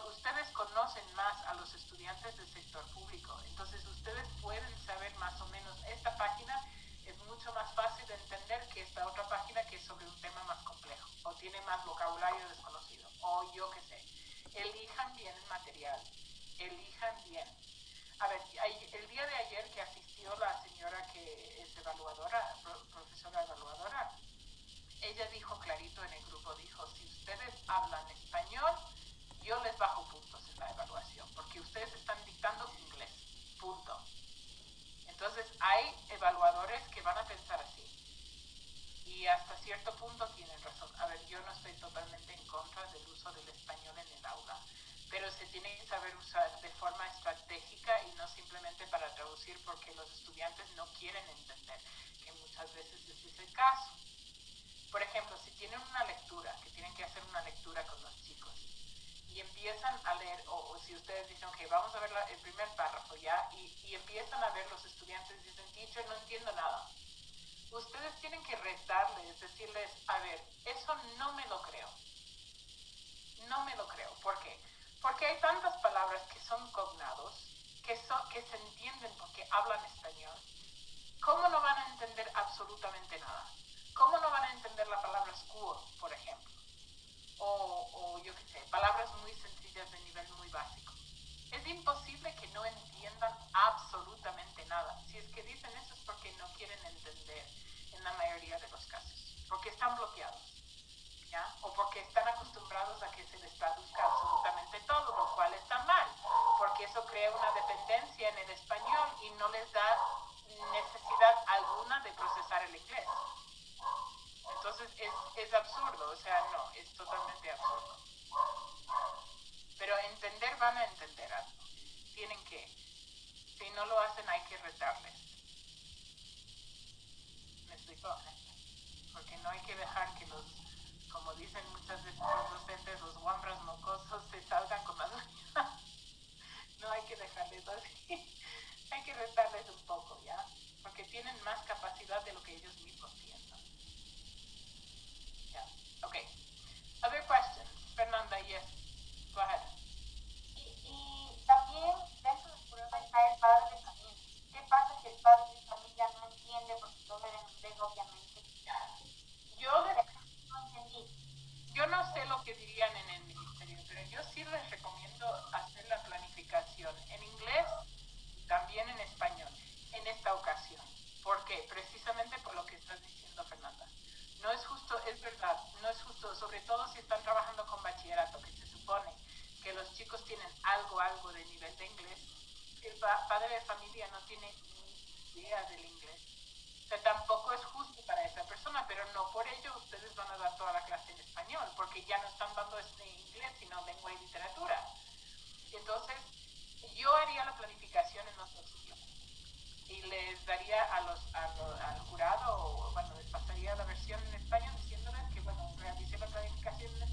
Ustedes conocen más a los estudiantes del sector público, entonces ustedes pueden saber más o menos, esta página es mucho más fácil de entender que esta otra página que es sobre un tema más complejo, o tiene más vocabulario desconocido, o yo qué sé. Elijan bien el material, elijan bien. A ver, el día de ayer que asistió la señora que es evaluadora, profesora evaluadora, ella dijo clarito en el grupo, dijo, si ustedes hablan español, yo les bajo puntos en la evaluación, porque ustedes están dictando inglés, punto. Entonces, hay evaluadores que van a pensar así, y hasta cierto punto tienen razón. A ver, yo no estoy totalmente en contra del uso del español en el aula, pero se tiene que saber usar de forma estratégica y no simplemente para traducir porque los estudiantes no quieren entender, que muchas veces ese es el caso. Por ejemplo, si tienen una lectura, que tienen que hacer una lectura con los chicos, y empiezan a leer, o si ustedes dicen, ok, vamos a ver el primer párrafo, ¿ya? Y empiezan a ver los estudiantes, dicen, teacher, no entiendo nada. Ustedes tienen que retarles, decirles, a ver, eso no me lo creo. No me lo creo. ¿Por qué? Porque hay tantas palabras que son cognados, que se entienden porque hablan español. ¿Cómo no van a entender absolutamente nada? ¿Cómo no van a entender la palabra school, por ejemplo? O yo qué sé, palabras muy sencillas de nivel muy básico. Es imposible que no entiendan absolutamente nada. Si es que dicen eso es porque no quieren entender en la mayoría de los casos. Porque están bloqueados, ¿ya? O porque están acostumbrados a que se les traduzca absolutamente todo, lo cual está mal. Porque eso crea una dependencia en el español y no les da necesidad alguna de procesar el inglés. Entonces es absurdo, o sea, no, es totalmente absurdo. Pero entender van a entender algo. Tienen que, si no lo hacen hay que retarles. ¿Me explico? Porque no hay que dejar que como dicen muchas veces los docentes, los guambras mocosos se salgan con las uñas. No hay que dejarles así. Hay que retarles un poco, ¿ya? Porque tienen más capacidad de lo que ellos mismos piensan. Yeah. Okay. Other questions? Fernanda, yes. Go ahead. Y también dentro del programa está el padre de familia. ¿Qué pasa si el padre de familia no entiende porque todo era en inglés, obviamente? No entendí. Yo no sé lo que dirían en el ministerio, pero yo sí les recomiendo hacer la planificación en inglés y también en español en esta ocasión. ¿Por qué? Precisamente por lo que estás diciendo, Fernanda. No es justo, es verdad, no es justo, sobre todo si están trabajando con bachillerato, que se supone que los chicos tienen algo de nivel de inglés. El padre de familia no tiene ni idea del inglés. O sea, tampoco es justo para esa persona, pero no por ello ustedes van a dar toda la clase en español, porque ya no están dando inglés, sino lengua y literatura. Entonces, yo haría la planificación en los dos idiomas. Y les daría al jurado, o bueno, les pasaría la versión en español diciéndoles que, bueno, realicé la planificación en